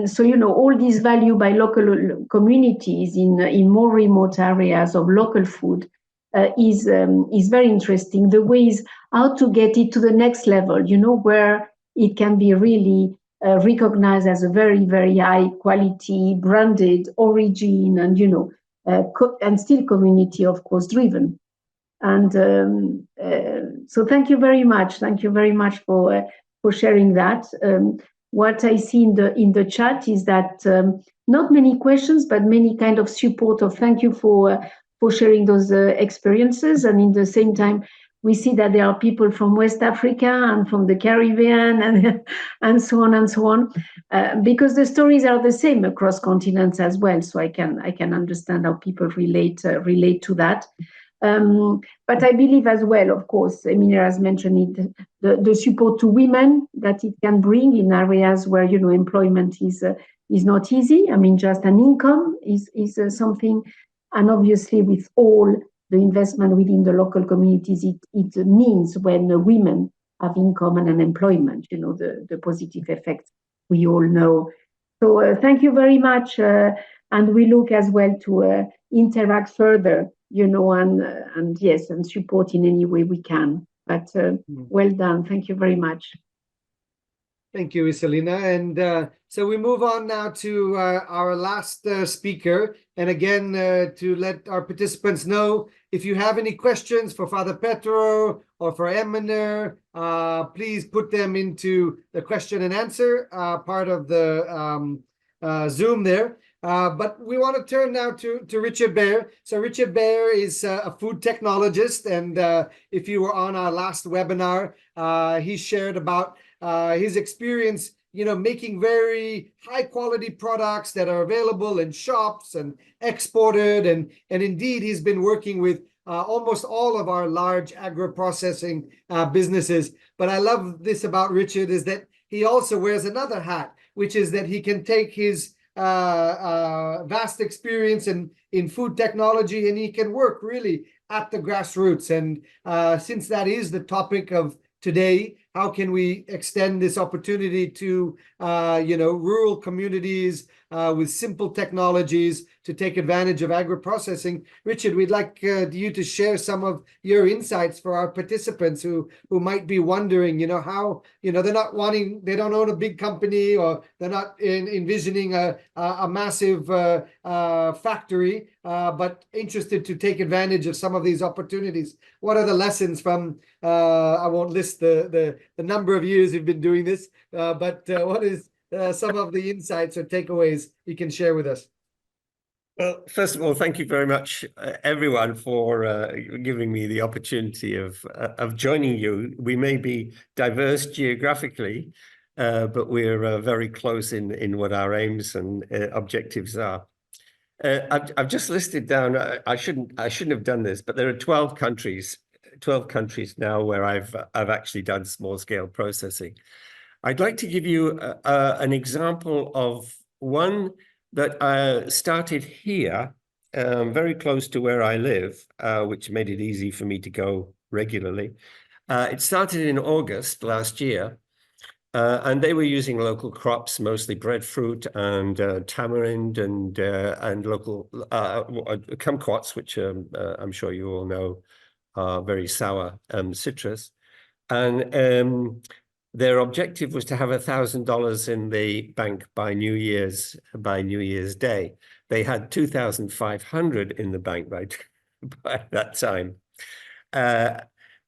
So, all this value by local communities in more remote areas of local food is very interesting. The ways how to get it to the next level, where it can be really recognized as a very, very high quality, branded origin, and and still community, of course, driven. And so thank you very much. Thank you very much for sharing that. What I see in the chat is that not many questions, but many kind of support of thank you for sharing those experiences. And in the same time, we see that there are people from West Africa and from the Caribbean and so on and so on, because the stories are the same across continents as well. So I can understand how people relate to that. But I believe as well, of course, Emina has mentioned it, the support to women that it can bring in areas where employment is not easy. I mean, just an income is something, and obviously with all the investment within the local communities, it means when women have income and an employment, the positive effects we all know. So thank you very much, and we look as well to interact further, and yes, and support in any way we can. But well done. Thank you very much. Thank you, Isolina. And so we move on now to our last speaker. And again, to let our participants know, if you have any questions for Father Petro or for Emina, please put them into the question and answer part of the Zoom there. But we want to turn now to Richard Baer. So Richard Baer is a food technologist. And if you were on our last webinar, he shared about his experience, making very high quality products that are available in shops and exported. And indeed, he's been working with almost all of our large agro-processing businesses. But I love this about Richard is that he also wears another hat, which is that he can take his vast experience in food technology and he can work really at the grassroots. And since that is the topic of today? How can we extend this opportunity to, rural communities with simple technologies to take advantage of agro-processing? Richard, we'd like you to share some of your insights for our participants who might be wondering, how, they don't own a big company, or they're not envisioning a massive factory, but interested to take advantage of some of these opportunities. What are the lessons from, I won't list the number of years you've been doing this, but what is some of the insights or takeaways you can share with us? Well, first of all, thank you very much, everyone, for giving me the opportunity of joining you. We may be diverse geographically, but we're very close in what our aims and objectives are. I've just listed down. I shouldn't have done this, but there are 12 countries now where I've actually done small scale processing. I'd like to give you an example of one that started here, very close to where I live, which made it easy for me to go regularly. It started in August last year, and they were using local crops, mostly breadfruit and tamarind and local kumquats, which I'm sure you all know are very sour citrus. And their objective was to have $1,000 in the bank by New Year's Day. They had 2,500 in the bank by that time.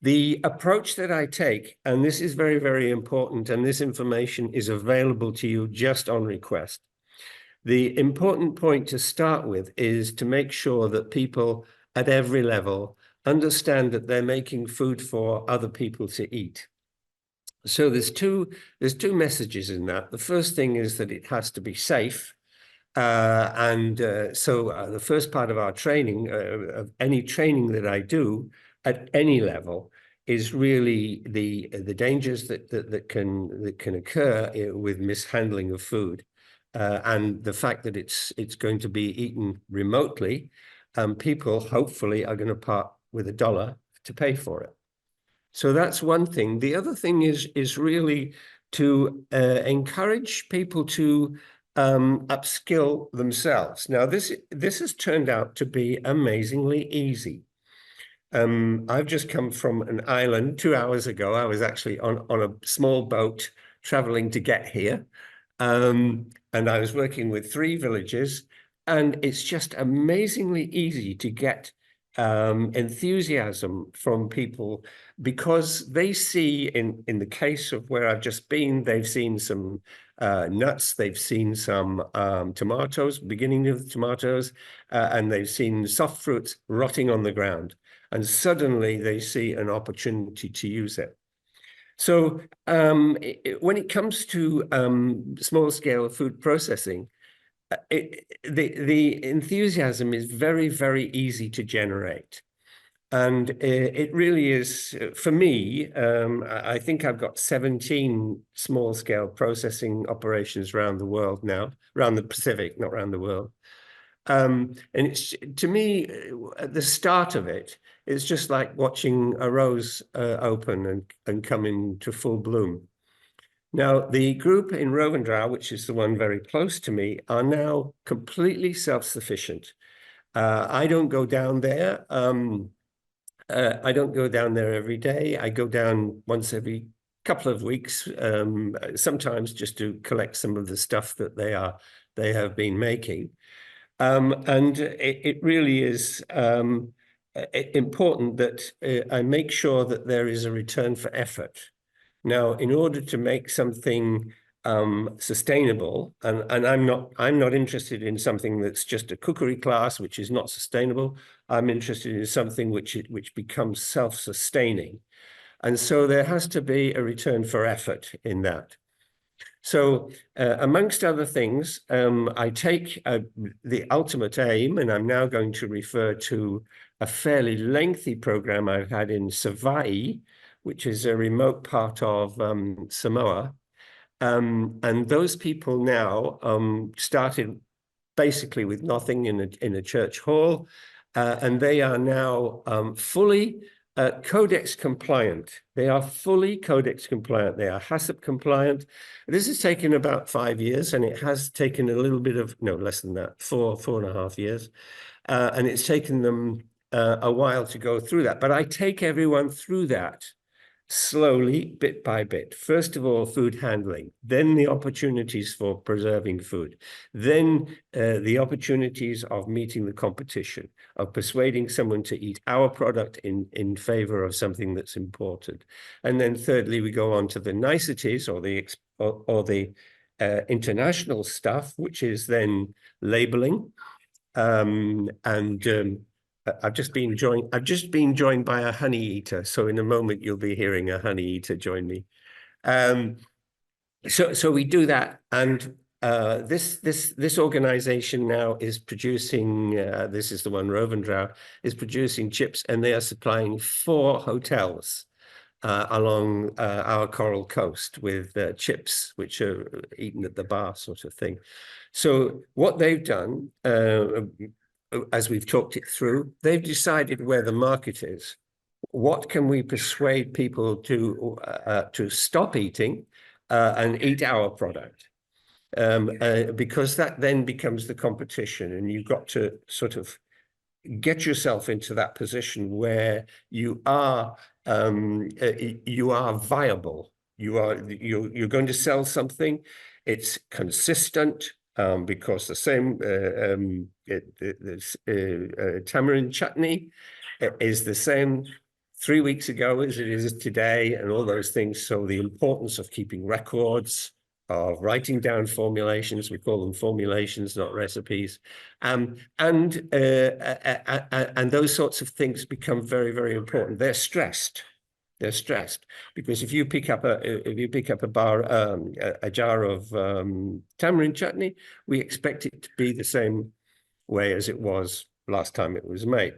The approach that I take, and this is very, very important, and this information is available to you just on request. The important point to start with is to make sure that people at every level understand that they're making food for other people to eat. So there's two messages in that. The first thing is that it has to be safe. So the first part of our training, of any training that I do at any level, is really the dangers that can occur with mishandling of food, and the fact that it's going to be eaten remotely, and people hopefully are going to part with $1 to pay for it. So that's one thing. The other thing is really to encourage people to upskill themselves. Now, this has turned out to be amazingly easy. I've just come from an island 2 hours ago. I was actually on a small boat traveling to get here. And I was working with 3 villages, and it's just amazingly easy to get enthusiasm from people, because they see, in the case of where I've just been, they've seen some nuts, they've seen some tomatoes, beginning of tomatoes, and they've seen soft fruits rotting on the ground. And suddenly they see an opportunity to use it. So when it comes to small-scale food processing, the enthusiasm is very, very easy to generate. And it really is, for me, I think I've got 17 small-scale processing operations around the world now, around the Pacific, not around the world. And it's, to me, at the start of it, it's just like watching a rose open and come into full bloom. Now, the group in Roundtable, which is the one very close to me, are now completely self-sufficient. I don't go down there. I don't go down there every day. I go down once every couple of weeks, sometimes just to collect some of the stuff that they have been making. And it really is important that I make sure that there is a return for effort. Now, in order to make something sustainable, and I'm not interested in something that's just a cookery class, which is not sustainable. I'm interested in something which becomes self-sustaining. And so there has to be a return for effort in that. So amongst other things, I take the ultimate aim, and I'm now going to refer to a fairly lengthy program I've had in Savai'i, which is a remote part of Samoa. And those people now started basically with nothing in a church hall, and they are now fully Codex compliant. They are fully Codex compliant. They are HACCP compliant. This has taken about 5 years, and it has taken a little bit of, no, less than that, 4.5 years. And it's taken them a while to go through that. But I take everyone through that slowly, bit by bit. First of all, food handling, then the opportunities for preserving food, then the opportunities of meeting the competition, of persuading someone to eat our product in favor of something that's imported. And then thirdly, we go on to the niceties or the international stuff, which is then labeling. I've just been joined by a honey eater, so in a moment you'll be hearing a honey eater join me. So we do that, and this organization now is producing. This is the one, Roundtable, is producing chips, and they are supplying 4 hotels along our coral coast with chips, which are eaten at the bar, sort of thing. So what they've done, as we've talked it through, they've decided where the market is. What can we persuade people to stop eating and eat our product? Because that then becomes the competition, and you've got to sort of get yourself into that position where you are viable. You're going to sell something. It's consistent. Because the same tamarind chutney is the same 3 weeks ago as it is today, and all those things. So the importance of keeping records, of writing down formulations, we call them formulations, not recipes, and those sorts of things become very, very important. They're stressed. They're stressed because if you pick up a jar of tamarind chutney, we expect it to be the same way as it was last time it was made.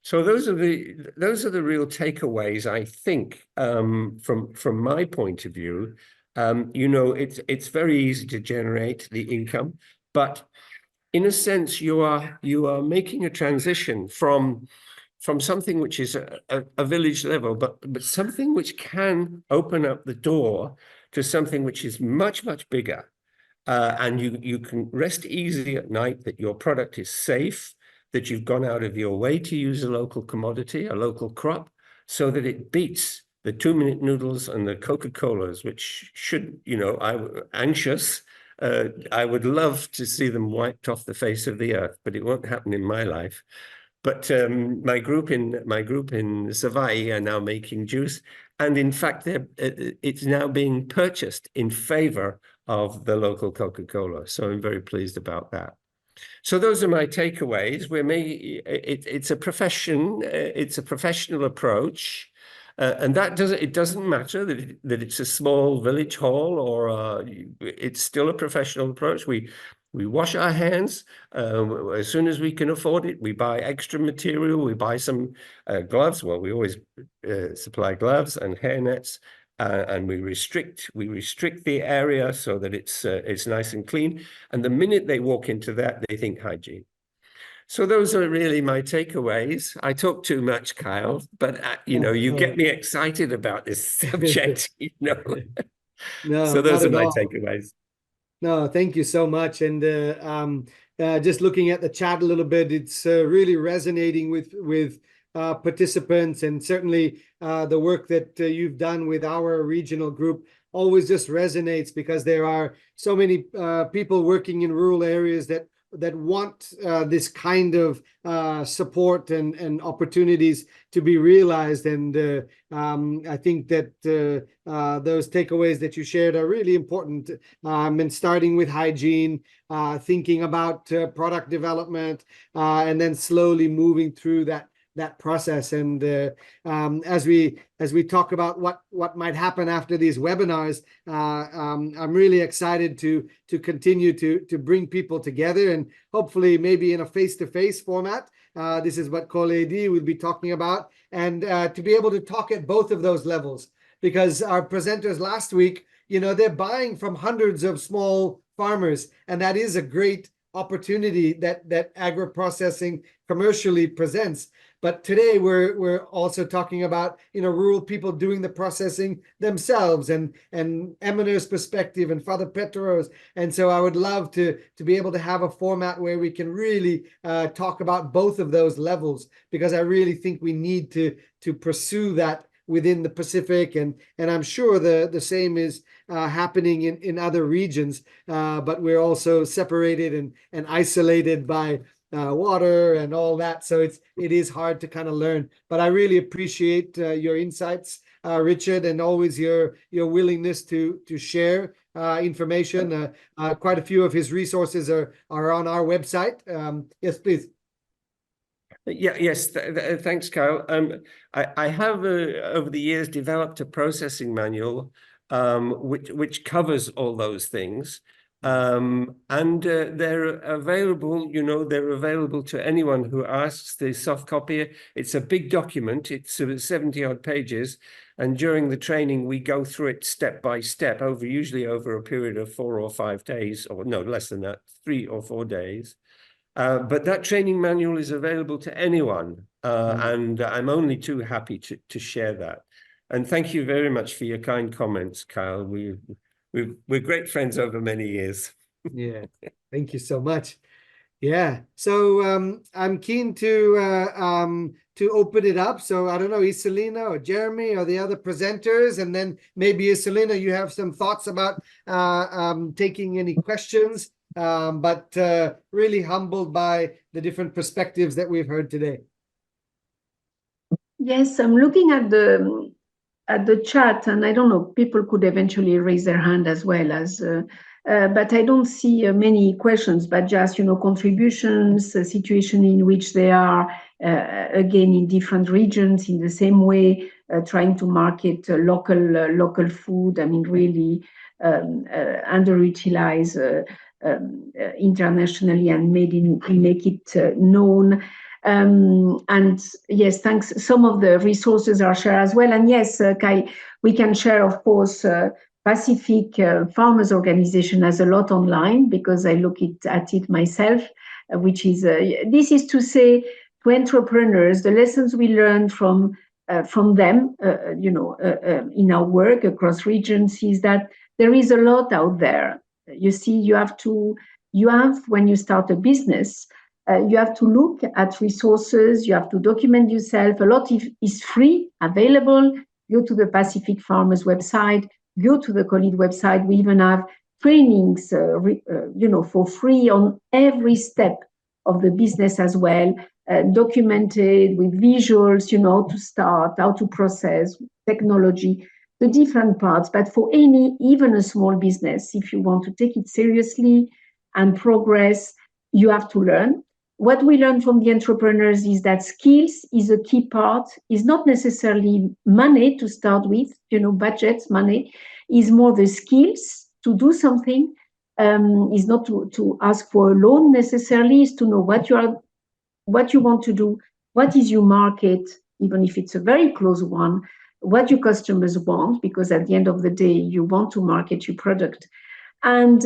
So those are the real takeaways, I think, from my point of view. It's very easy to generate the income, but in a sense, you are making a transition from something which is a village level, but something which can open up the door to something which is much, much bigger. And you can rest easy at night that your product is safe, that you've gone out of your way to use a local commodity, a local crop, so that it beats the 2-minute noodles and the Coca-Colas, which should, I'm anxious. I would love to see them wiped off the face of the earth, but it won't happen in my life. But my group in Savai are now making juice, and in fact, it's now being purchased in favor of the local Coca-Cola. So I'm very pleased about that. So those are my takeaways. It's a profession. It's a professional approach, and it doesn't matter that it's a small village hall or it's still a professional approach. We wash our hands as soon as we can afford it. We buy extra material. We buy some gloves. Well, we always supply gloves and hair nets, and we restrict the area so that it's nice and clean. And the minute they walk into that, they think hygiene. So those are really my takeaways. I talk too much, Kyle, but you get me excited about this subject. No, so those are not at my all. takeaways. No, thank you so much. And just looking at the chat a little bit, it's really resonating with participants, and certainly the work that you've done with our regional group always just resonates, because there are so many people working in rural areas that want this kind of support and opportunities to be realized. And I think that those takeaways that you shared are really important, and starting with hygiene, thinking about product development, and then slowly moving through that process. And as we talk about what might happen after these webinars, I'm really excited to continue to bring people together, and hopefully maybe in a face-to-face format. This is what COLEAD will be talking about, and to be able to talk at both of those levels, because our presenters last week, they're buying from hundreds of small farmers, and that is a great opportunity that agro-processing commercially presents. but today we're also talking about, you know, rural people doing the processing themselves, and Eminer's perspective and Father Petro's. And so I would love to be able to have a format where we can really talk about both of those levels, because I really think we need to pursue that within the Pacific, and I'm sure the same is happening in other regions, but we're also separated and isolated by water and all that, so it is hard to kind of learn. But I really appreciate your insights, Richard, and always your willingness to share information. Quite a few of his resources are on our website. Yes, please. Yes, thanks, Kyle. I have over the years developed a processing manual which covers all those things, and they're available. You know, they're available to anyone who asks. The soft copy. It's a big document. It's 70-odd pages, and during the training we go through it step by step, usually over a period of 4 or 5 days, or no, less than that, 3 or 4 days. But that training manual is available to anyone, and I'm only too happy to share that. And thank you very much for your kind comments, Kyle. We're great friends over many years. Yeah, thank you so much. Yeah, so I'm keen to open it up. So I don't know, Iselina or Jeremy or the other presenters, and then maybe Iselina, you have some thoughts about taking any questions. But really humbled by the different perspectives that we've heard today. Yes, I'm looking at the chat, and I don't know, people could eventually raise their hand as well as, but I don't see many questions, but just, you know, contributions, a situation in which they are, again, in different regions in the same way, trying to market local food. I mean, really underutilize internationally and make it known. And yes, thanks. Some of the resources are shared as well. And yes, Kai, we can share, of course, Pacific Farmers Organization has a lot online, because I look at it myself, which is, this is to say to entrepreneurs, the lessons we learned from them, you know, in our work across regions, is that there is a lot out there. You see, you have, when you start a business, you have to look at resources, you have to document yourself. A lot is free, available. Go to the Pacific Farmers website, go to the COLEAD website. We even have trainings, you know, for free on every step of the business as well, documented with visuals, you know, to start, how to process, technology, the different parts. But for even a small business, if you want to take it seriously and progress, you have to learn. What we learn from the entrepreneurs is that skills is a key part, is not necessarily money to start with, you know, budgets, money, is more the skills to do something, is not to ask for a loan necessarily, is to know what you want to do, what is your market, even if it's a very close one, what your customers want, because at the end of the day, you want to market your product. And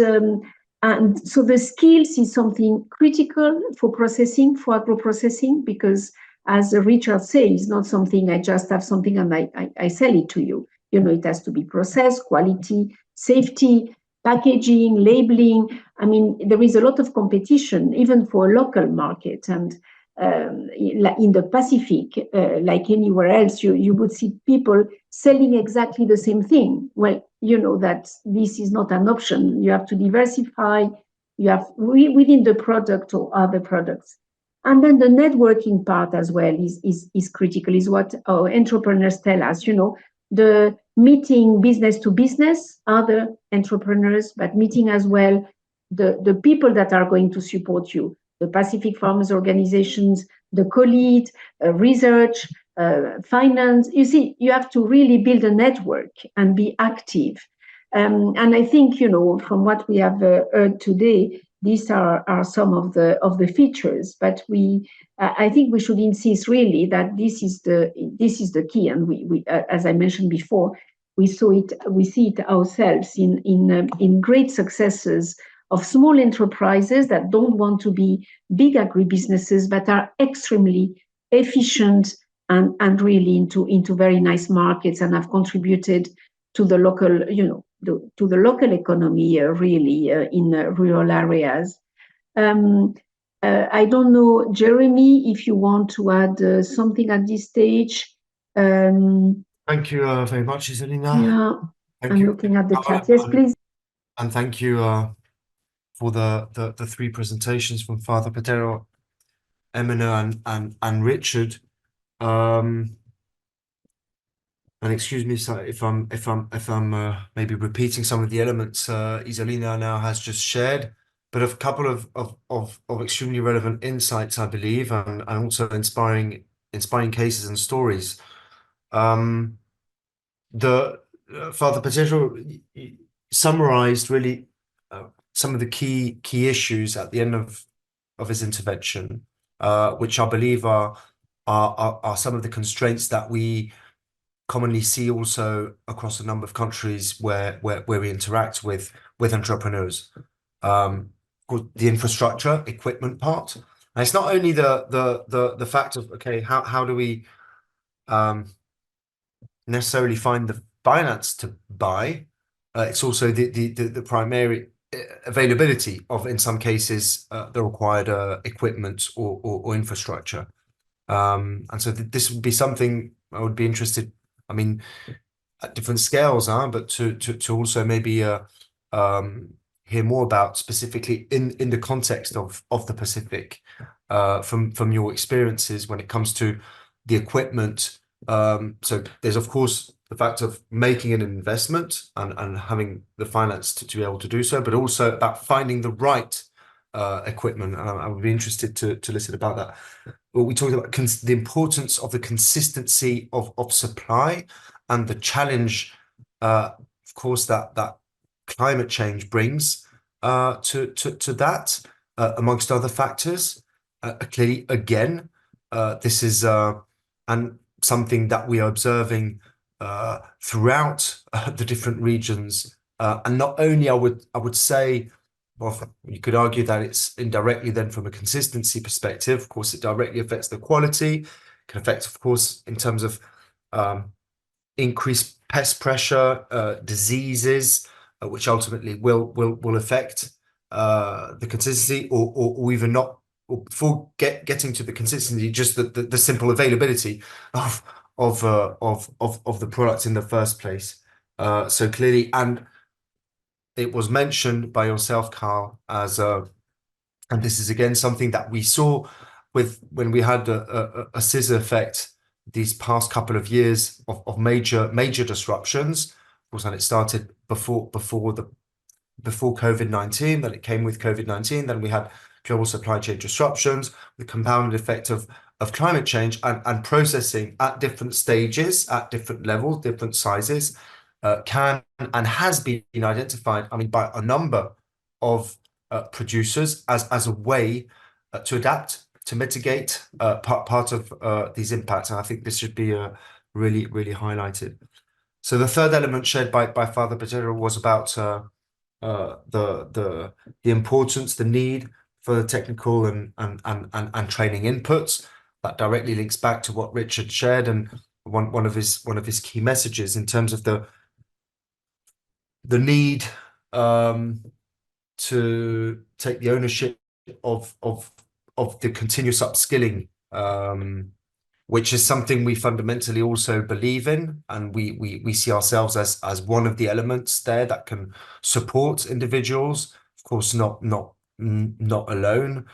so the skills is something critical for processing, for agro-processing, because as Richard said, it's not something I just have something and I sell it to you. You know, it has to be processed, quality, safety, packaging, labeling. I mean, there is a lot of competition, even for a local market. And in the Pacific, like anywhere else, you would see people selling exactly the same thing. Well, you know that this is not an option. You have to diversify. You have within the product or other products. And then the networking part as well is critical, is what our entrepreneurs tell us, you know, the meeting business to business, other entrepreneurs, but meeting as well the people that are going to support you, the Pacific Farmers Organizations, the COLEAD, research, finance. You see, you have to really build a network and be active. And I think, you know, from what we have heard today, these are some of the features. But I think we should insist really that this is the key. And we as I mentioned before, we see it ourselves in great successes of small enterprises that don't want to be big agribusinesses, but are extremely efficient and really into very nice markets, and have contributed to the local, to the local economy really in rural areas. I don't know, Jeremy, if you want to add something at this stage. Thank you very much, Isolina. Yeah, Thank I'm you. looking at the chat. Yes, please. And thank you for the three presentations from Father Patero, Emina, and Richard. And excuse me if I'm maybe repeating some of the elements Isolina now has just shared, but a couple of extremely relevant insights, I believe, and also inspiring cases and stories. The Father Patero summarized really some of the key issues at the end of his intervention, which I believe are some of the constraints that we commonly see also across a number of countries where we interact with entrepreneurs. The infrastructure, equipment part. And it's not only the fact of, okay, how do we necessarily find the finance to buy? It's also the primary availability of, in some cases, the required equipment or infrastructure. And so this would be something I would be interested, I mean, at different scales, but to also maybe hear more about specifically in the context of the Pacific, from your experiences when it comes to the equipment. So there's of course the fact of making an investment and having the finance to be able to do so, but also about finding the right equipment. I would be interested to listen about that. Well, we talked about the importance of the consistency of supply and the challenge, of course, that climate change brings to that, amongst other factors. Clearly, again, this is and something that we are observing throughout the different regions, and not only I would say. Well, you could argue that it's indirectly then from a consistency perspective. Of course, it directly affects the quality, can affect, of course, in terms of increased pest pressure, diseases, which ultimately will affect the consistency, or even not. Or before getting to the consistency, just the simple availability of the product in the first place. So clearly, and it was mentioned by yourself, Carl, as and this is again something that we saw when we had a scissor effect these past couple of years of major disruptions. Of course, and it started before COVID-19. Then it came with COVID-19. Then we had global supply chain disruptions, the compounded effect of climate change and processing at different stages, at different levels, different sizes. Can and has been identified, I mean, by a number of producers as a way to adapt, to mitigate part of these impacts. And I think this should be really highlighted. So the third element shared by Father Patero was about the importance, the need for the technical and training inputs. That directly links back to what Richard shared, and one of his key messages in terms of the need to take the ownership of the continuous upskilling, which is something we fundamentally also believe in, and we see ourselves as one of the elements there that can support individuals. Of course, not alone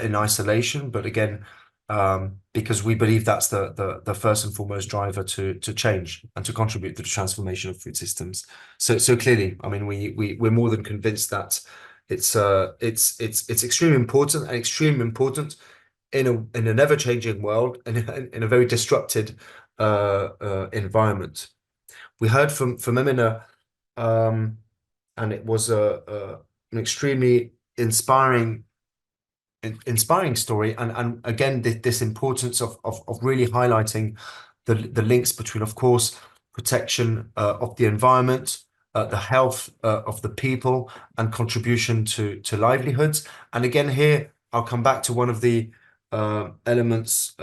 in isolation, but again, because we believe that's the first and foremost driver to change and to contribute to the transformation of food systems. So clearly, I mean, we're more than convinced that it's extremely important in an ever-changing world and in a very disrupted environment. We heard from Emina, and it was an extremely inspiring story, and again this importance of really highlighting the links between, of course, protection of the environment, the health of the people, and contribution to livelihoods. And again, here I'll come back to one of the elements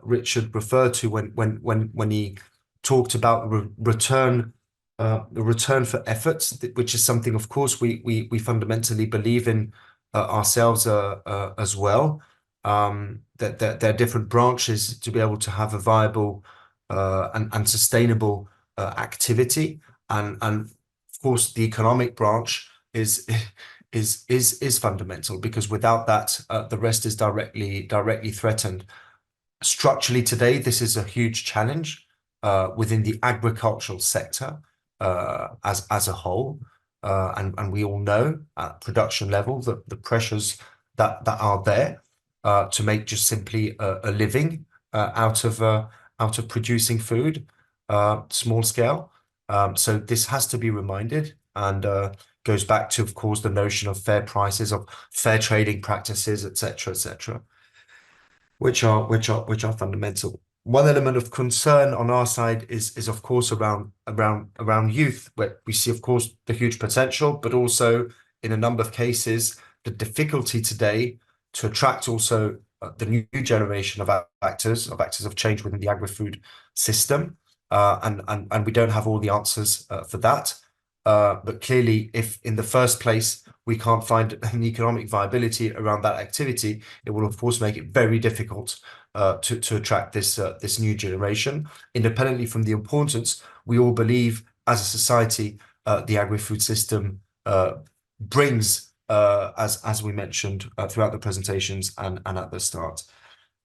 Richard referred to when he talked about the return for efforts, which is something, of course, we fundamentally believe in ourselves as well. That there are different branches to be able to have a viable and sustainable activity, and of course the economic branch is fundamental, because without that the rest is directly threatened. Structurally today, this is a huge challenge within the agricultural sector as a whole, and we all know at production level the pressures that are there to make just simply a living out of producing food, small scale. So this has to be reminded, and goes back to, of course, the notion of fair prices, of fair trading practices, etc., which are fundamental. One element of concern on our side is of course around youth, where we see, of course, the huge potential, but also in a number of cases the difficulty today to attract also the new generation of actors of change within the agri-food system, and we don't have all the answers for that. But clearly, if in the first place we can't find an economic viability around that activity, it will of course make it very difficult to attract this new generation. Independently from the importance, we all believe as a society the agri-food system brings, as we mentioned throughout the presentations and at the start.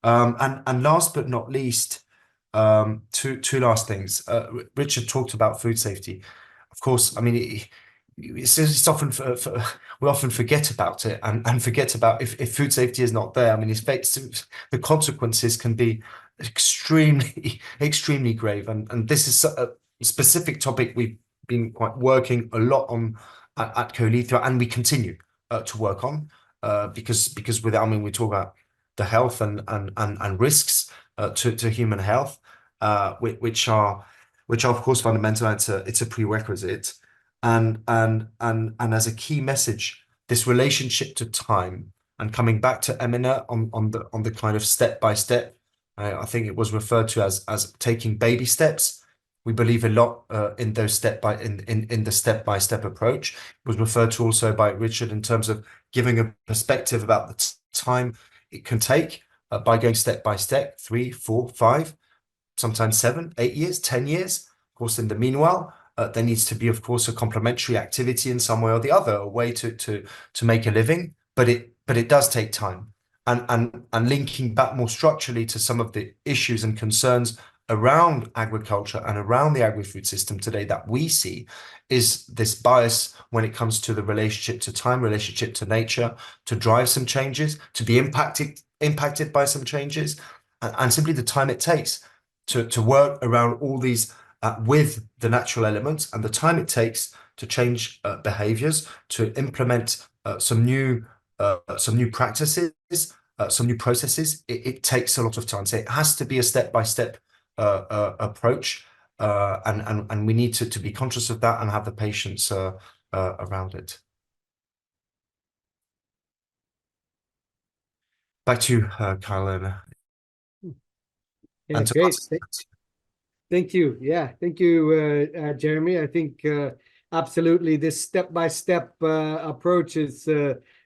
And last but not least, two last things. Richard talked about food safety. Of course, I mean, it's often we often forget about it, and forget about if food safety is not there. I mean, the consequences can be extremely grave, and this is a specific topic we've been working a lot on at COLEAD, and we continue to work on, because with, I mean, we talk about the health and risks to human health, which are of course fundamental. It's a prerequisite, and as a key message, this relationship to time, and coming back to Emina on the kind of step by step, I think it was referred to as taking baby steps. We believe a lot in those in the step by step approach. It was referred to also by Richard in terms of giving a perspective about the time it can take by going step by step, 3, 4, 5, sometimes 7, 8 years, 10 years. Of course, in the meanwhile, there needs to be, of course, a complementary activity in some way or the other, a way to make a living, but it does take time. And linking back more structurally to some of the issues and concerns around agriculture and around the agri-food system today that we see, is this bias when it comes to the relationship to time, relationship to nature, to drive some changes, to be impacted by some changes, and simply the time it takes to work around all these with the natural elements, and the time it takes to change behaviors, to implement some new practices, some new processes. It takes a lot of time. So it has to be a step-by-step approach, and we need to be conscious of that and have the patience around it. Back to you, Kyle. Yeah, great. Thank you. Yeah, thank you, Jeremy. I think absolutely this step-by-step approach is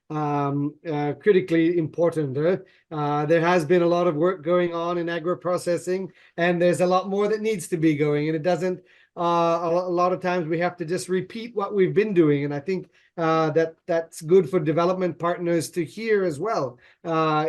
critically important. There has been a lot of work going on in agro-processing, and there's a lot more that needs to be going, and it doesn't, a lot of times we have to just repeat what we've been doing, and I think that's good for development partners to hear as well,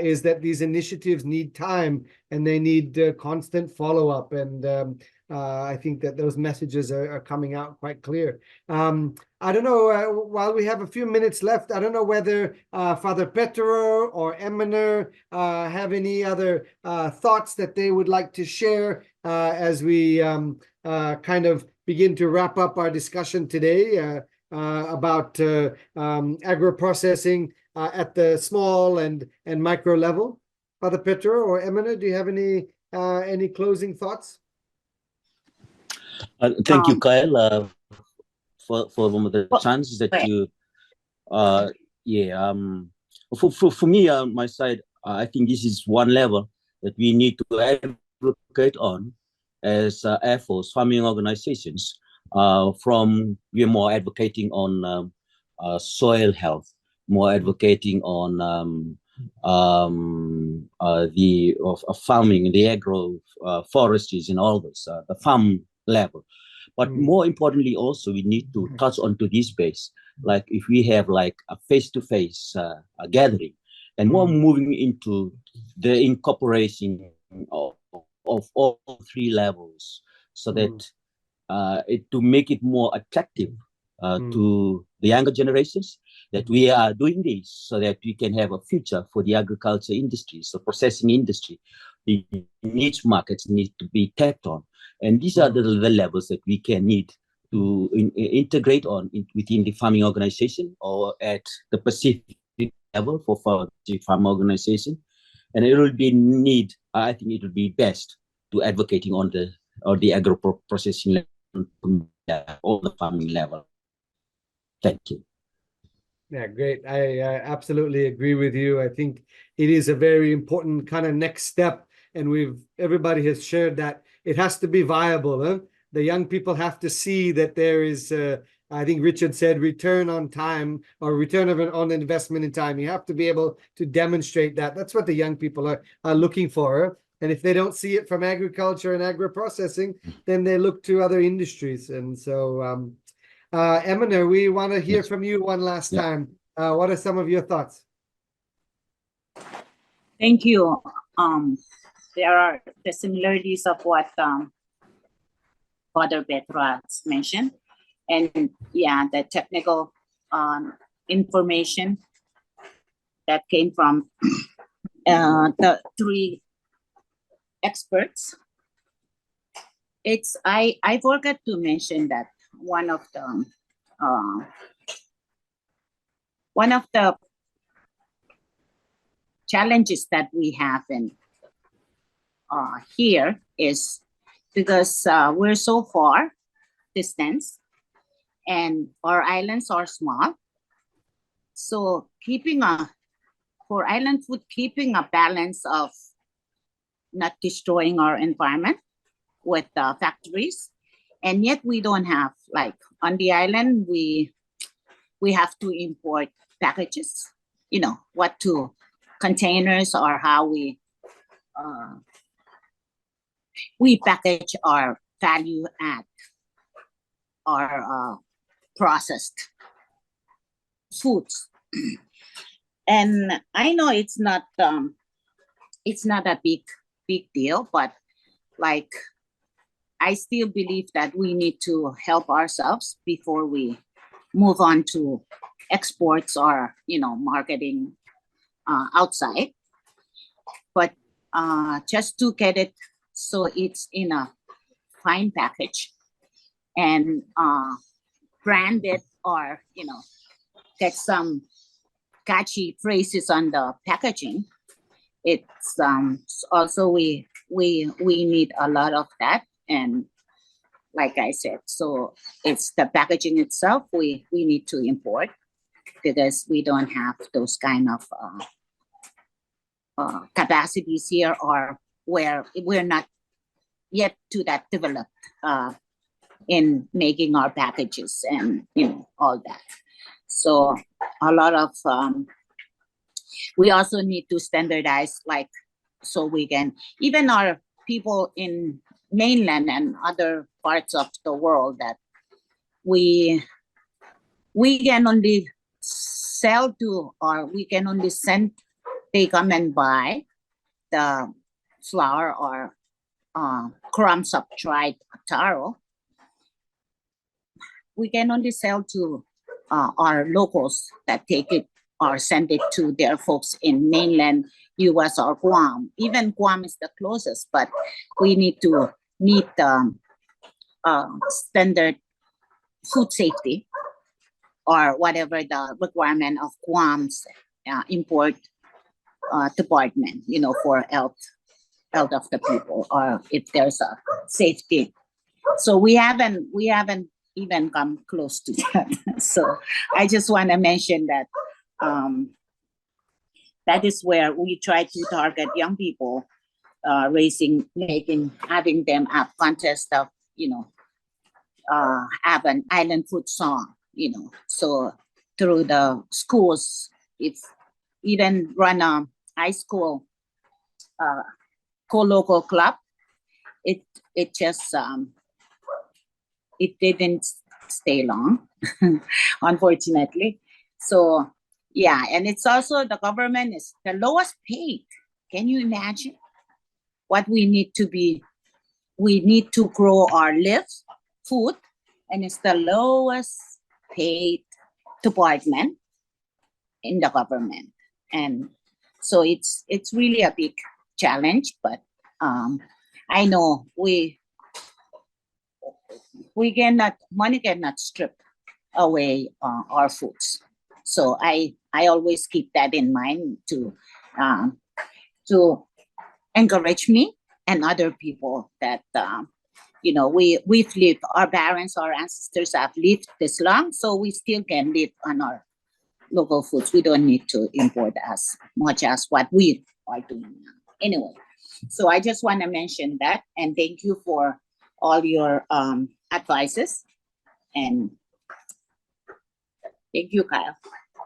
is that these initiatives need time and they need constant follow-up, and I think that those messages are coming out quite clear. I don't know, while we have a few minutes left, I don't know whether Father Petro or Eminer have any other thoughts that they would like to share as we kind of begin to wrap up our discussion today about agro-processing at the small and micro level. Father Petro or Eminer, do you have any closing thoughts? Thank you, Kyle, for the chance that you, for me, my side, I think this is one level that we need to advocate on as efforts, farming organizations. We are more advocating on soil health, more advocating on farming, the agro forestries and all this, the farm level. But more importantly, also we need to touch onto this base. Like if we have like a face-to-face gathering, and more moving into the incorporation of all three levels, so that to make it more attractive to the younger generations, that we are doing this so that we can have a future for the agriculture industry, so processing industry. The niche markets need to be tapped on, and these are the levels that we can need to integrate on within the farming organization or at the Pacific level for the farm organization. And it will be I think it would be best to advocating on the agro-processing level, or the farming level. Thank you. Yeah, great. I absolutely agree with you. I think it is a very important kind of next step, and everybody has shared that it has to be viable. Huh? The young people have to see that there is, I think Richard said, return on time or return on investment in time. You have to be able to demonstrate that. That's what the young people are looking for. And if they don't see it from agriculture and agro-processing, then they look to other industries. And so, Eminer, we want to hear from you one last time. What are some of your thoughts? Thank you. There are the similarities of what Father Petra has mentioned. And yeah, the technical information that came from the three experts. I forgot to mention that one of the challenges that we have in here is because we're so far distance and our islands are small. So for island food, keeping a balance of not destroying our environment with factories, and yet we don't have, like on the island, we have to import packages, containers, or how we package our value add, our processed foods. And I know it's not a big deal, but like I still believe that we need to help ourselves before we move on to exports or marketing outside. But just to get it so it's in a fine package and brand it, or get some catchy phrases on the packaging. It's also we need a lot of that, and like I said, so it's the packaging itself we need to import, because we don't have those kind of capacities here, or where we're not yet to that developed in making our packages and all that. So a lot of we also need to standardize, like, so we can, even our people in mainland and other parts of the world, that we can only sell to, or we can only send, they come and buy the flour or crumbs of dried taro. We can only sell to our locals that take it or send it to their folks in mainland US or Guam. Even Guam is the closest, but we need to meet the standard food safety or whatever the requirement of Guam's import department, for health of the people, or if there's a safety. So we haven't even come close to that. So I just want to mention that that is where we try to target young people, having them have contest of, have an island food song, so through the schools, if even run a high school co-local club, it just it didn't stay long, unfortunately. So yeah, and it's also the government is the lowest paid. Can you imagine what we need to be? We need to grow our food, and it's the lowest paid department in the government, and so it's really a big challenge. But I know money cannot strip away our foods. So I always keep that in mind to encourage me and other people that we've lived, our parents, our ancestors have lived this long, so we still can live on our local foods. We don't need to import as much as what we are doing now. Anyway, so I just want to mention that, and thank you for all your advices, and thank you, Kyle.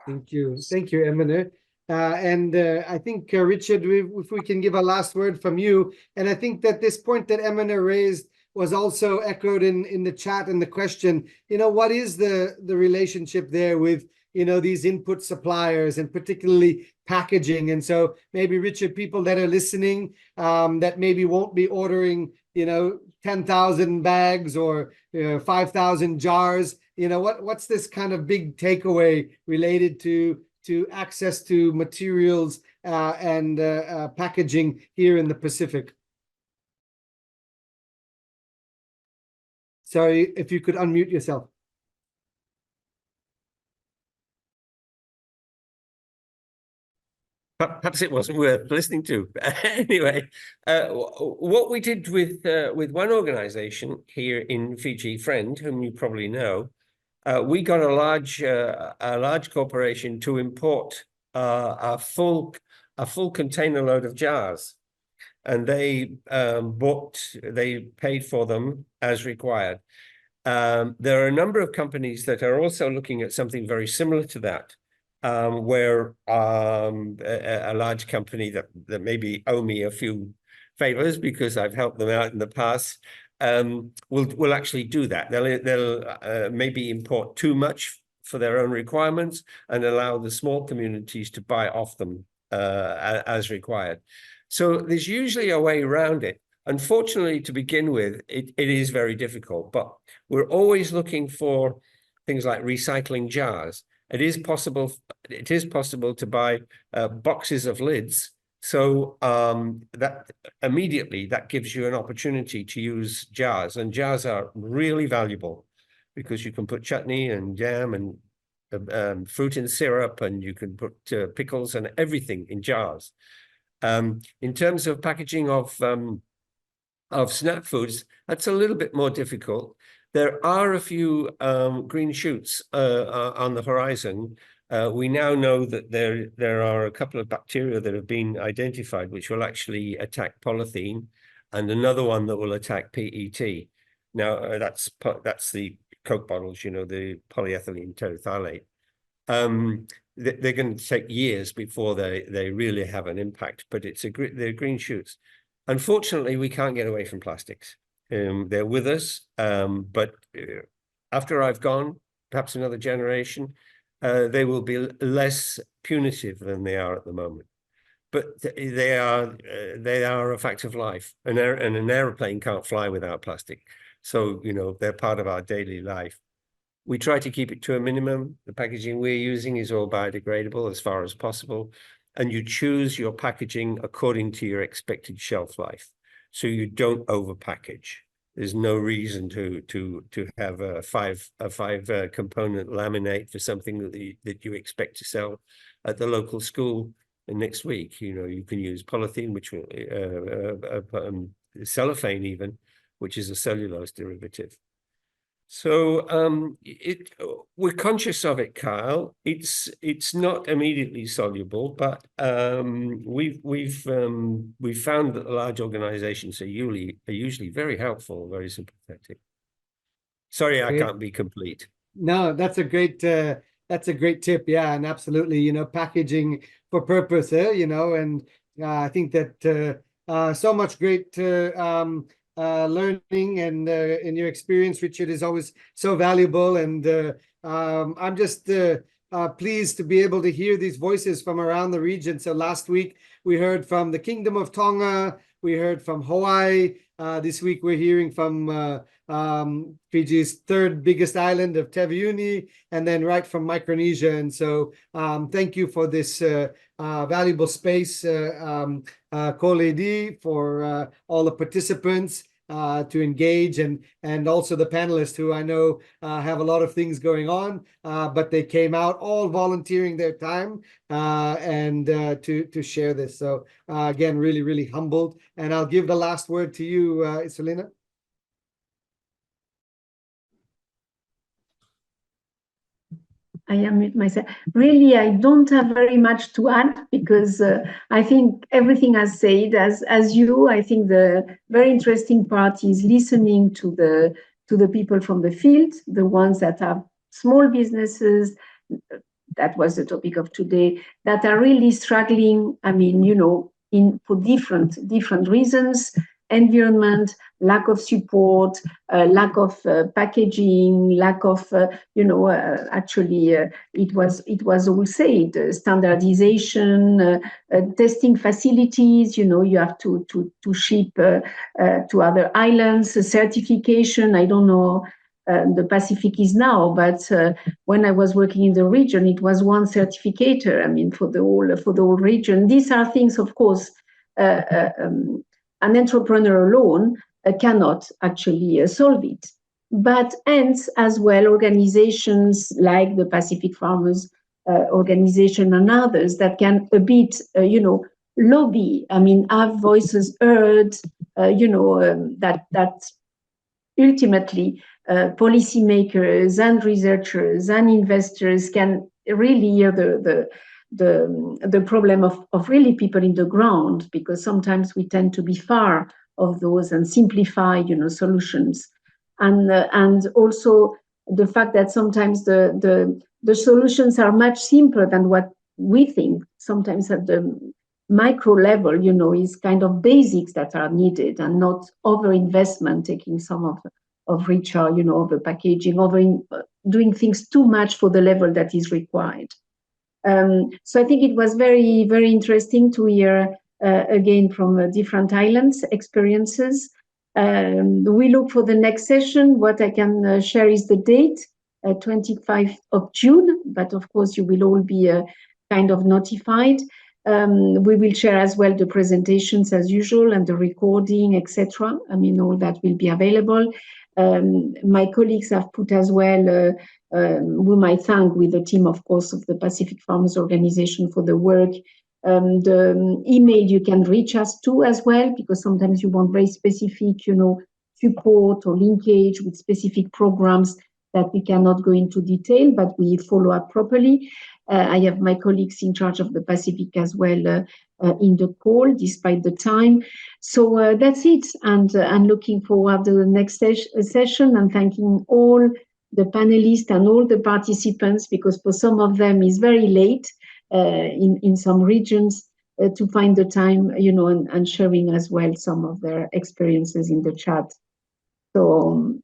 Thank you, Emine. And I think, Richard, if we can give a last word from you, and I think that this point that Emine raised was also echoed in the chat and the question, what is the relationship there with, these input suppliers and particularly packaging? And so maybe, Richard, people that are listening that maybe won't be ordering, 10,000 bags or 5,000 jars, what's this kind of big takeaway related to access to materials and packaging here in the Pacific? Sorry, if you could unmute yourself. Perhaps it wasn't worth listening to. Anyway, what we did with one organization here in Fiji, Friend, whom you probably know, we got a large corporation to import a full container load of jars, and they paid for them as required. There are a number of companies that are also looking at something very similar to that, where a large company that maybe owe me a few favors because I've helped them out in the past, will actually do that. They'll maybe import too much for their own requirements and allow the small communities to buy off them as required. So there's usually a way around it. Unfortunately, to begin with, it is very difficult, but we're always looking for things like recycling jars. It is possible to buy boxes of lids. So that immediately that gives you an opportunity to use jars, and jars are really valuable because you can put chutney and jam and fruit and syrup, and you can put pickles and everything in jars. In terms of packaging of snack foods, that's a little bit more difficult. There are a few green shoots on the horizon. We now know that there are a couple of bacteria that have been identified which will actually attack polythene, and another one that will attack PET. Now that's the Coke bottles, the polyethylene terephthalate. They're going to take years before they really have an impact, but they're green shoots. Unfortunately, we can't get away from plastics. They're with us, but after I've gone, perhaps another generation, they will be less punitive than they are at the moment. But they are a fact of life, and an airplane can't fly without plastic. So they're part of our daily life. We try to keep it to a minimum. The packaging we're using is all biodegradable as far as possible. And you choose your packaging according to your expected shelf life, so you don't overpackage. There's no reason to have a five component laminate for something that you expect to sell at the local school next week. You can use polythene, which cellophane even, which is a cellulose derivative. So we're conscious of it, Kyle. It's not immediately soluble, but we've found that the large organizations are usually very helpful, very sympathetic. Sorry, I can't be complete. No, that's a great tip. Yeah, and absolutely, you know, packaging for purpose, you know, and I think that so much great learning and in your experience, Richard, is always so valuable. And I'm just pleased to be able to hear these voices from around the region. So last week we heard from the Kingdom of Tonga, we heard from Hawaii. This week we're hearing from Fiji's third biggest island of Teviuni, and then right from Micronesia. And so thank you for this valuable space, COLEAD, for all the participants to engage, and also the panelists who I know have a lot of things going on, but they came out all volunteering their time and to share this. So again, really, really humbled. And I'll give the last word to you, Isolina. I am myself. Really, I don't have very much to add because I think everything has said. As you, I think the very interesting part is listening to the people from the field, the ones that have small businesses. That was the topic of today. That are really struggling. I mean, you know, for different reasons. Environment, lack of support, lack of packaging, lack of actually it was all said, standardization, testing facilities. You know, you have to ship to other islands, certification. I don't know. The Pacific is now, but when I was working in the region, it was one certificator. I mean, for the whole region. These are things, of course. An entrepreneur alone cannot actually solve it. But hence, as well, organizations like the Pacific Farmers Organization and others that can a bit, lobby. I mean, have voices heard. That ultimately policymakers and researchers and investors can really hear the problem of really people in the ground, because sometimes we tend to be far of those and simplify, solutions, and also the fact that sometimes the solutions are much simpler than what we think. Sometimes at the micro level, is kind of basics that are needed and not over investment, taking some of richer, the packaging, doing things too much for the level that is required. So I think it was very, very interesting to hear again from different islands experiences. We look for the next session. What I can share is the date, 25th of June, but of course you will all be kind of notified. We will share as well the presentations as usual and the recording, etc. I mean, all that will be available. My colleagues have put as well, whom I thank with the team, of course, of the Pacific Farmers Organization for the work. The email you can reach us to as well, because sometimes you want very specific, support or linkage with specific programs that we cannot go into detail, but we follow up properly. I have my colleagues in charge of the Pacific as well in the call, despite the time. So that's it. And I'm looking forward to the next session, and thanking all the panelists and all the participants, because for some of them it's very late in some regions to find the time, and sharing as well some of their experiences in the chat. So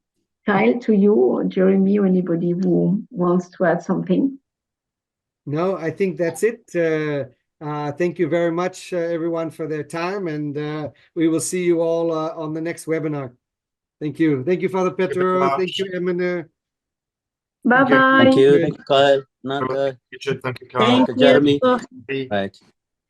Kyle, to you, or Jeremy, or anybody who wants to add something. No, I think that's it. Thank you very much, everyone, for their time, and we will see you all on the next webinar. Thank you. Thank you, Father Petro. Thank you, Emina. Bye-bye. Thank you, Kyle. Thank you, Carl. Thank you. Jeremy. Salamat. Right.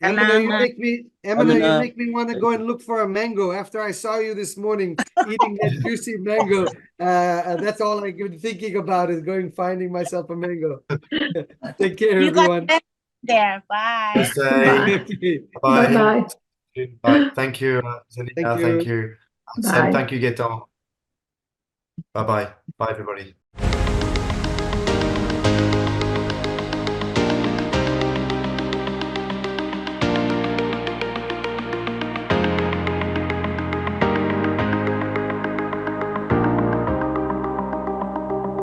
Emina, you Emina. make me want to go and look for a mango after I saw you this morning eating that juicy mango. That's all I've been thinking about, is finding myself a mango. Take care, You everyone. got there. Bye. Okay. Bye. Bye. Bye. Thank you, Zelina. Thank you. Thank you. Bye. Thank you, Gaetan. Bye-bye. Bye, everybody.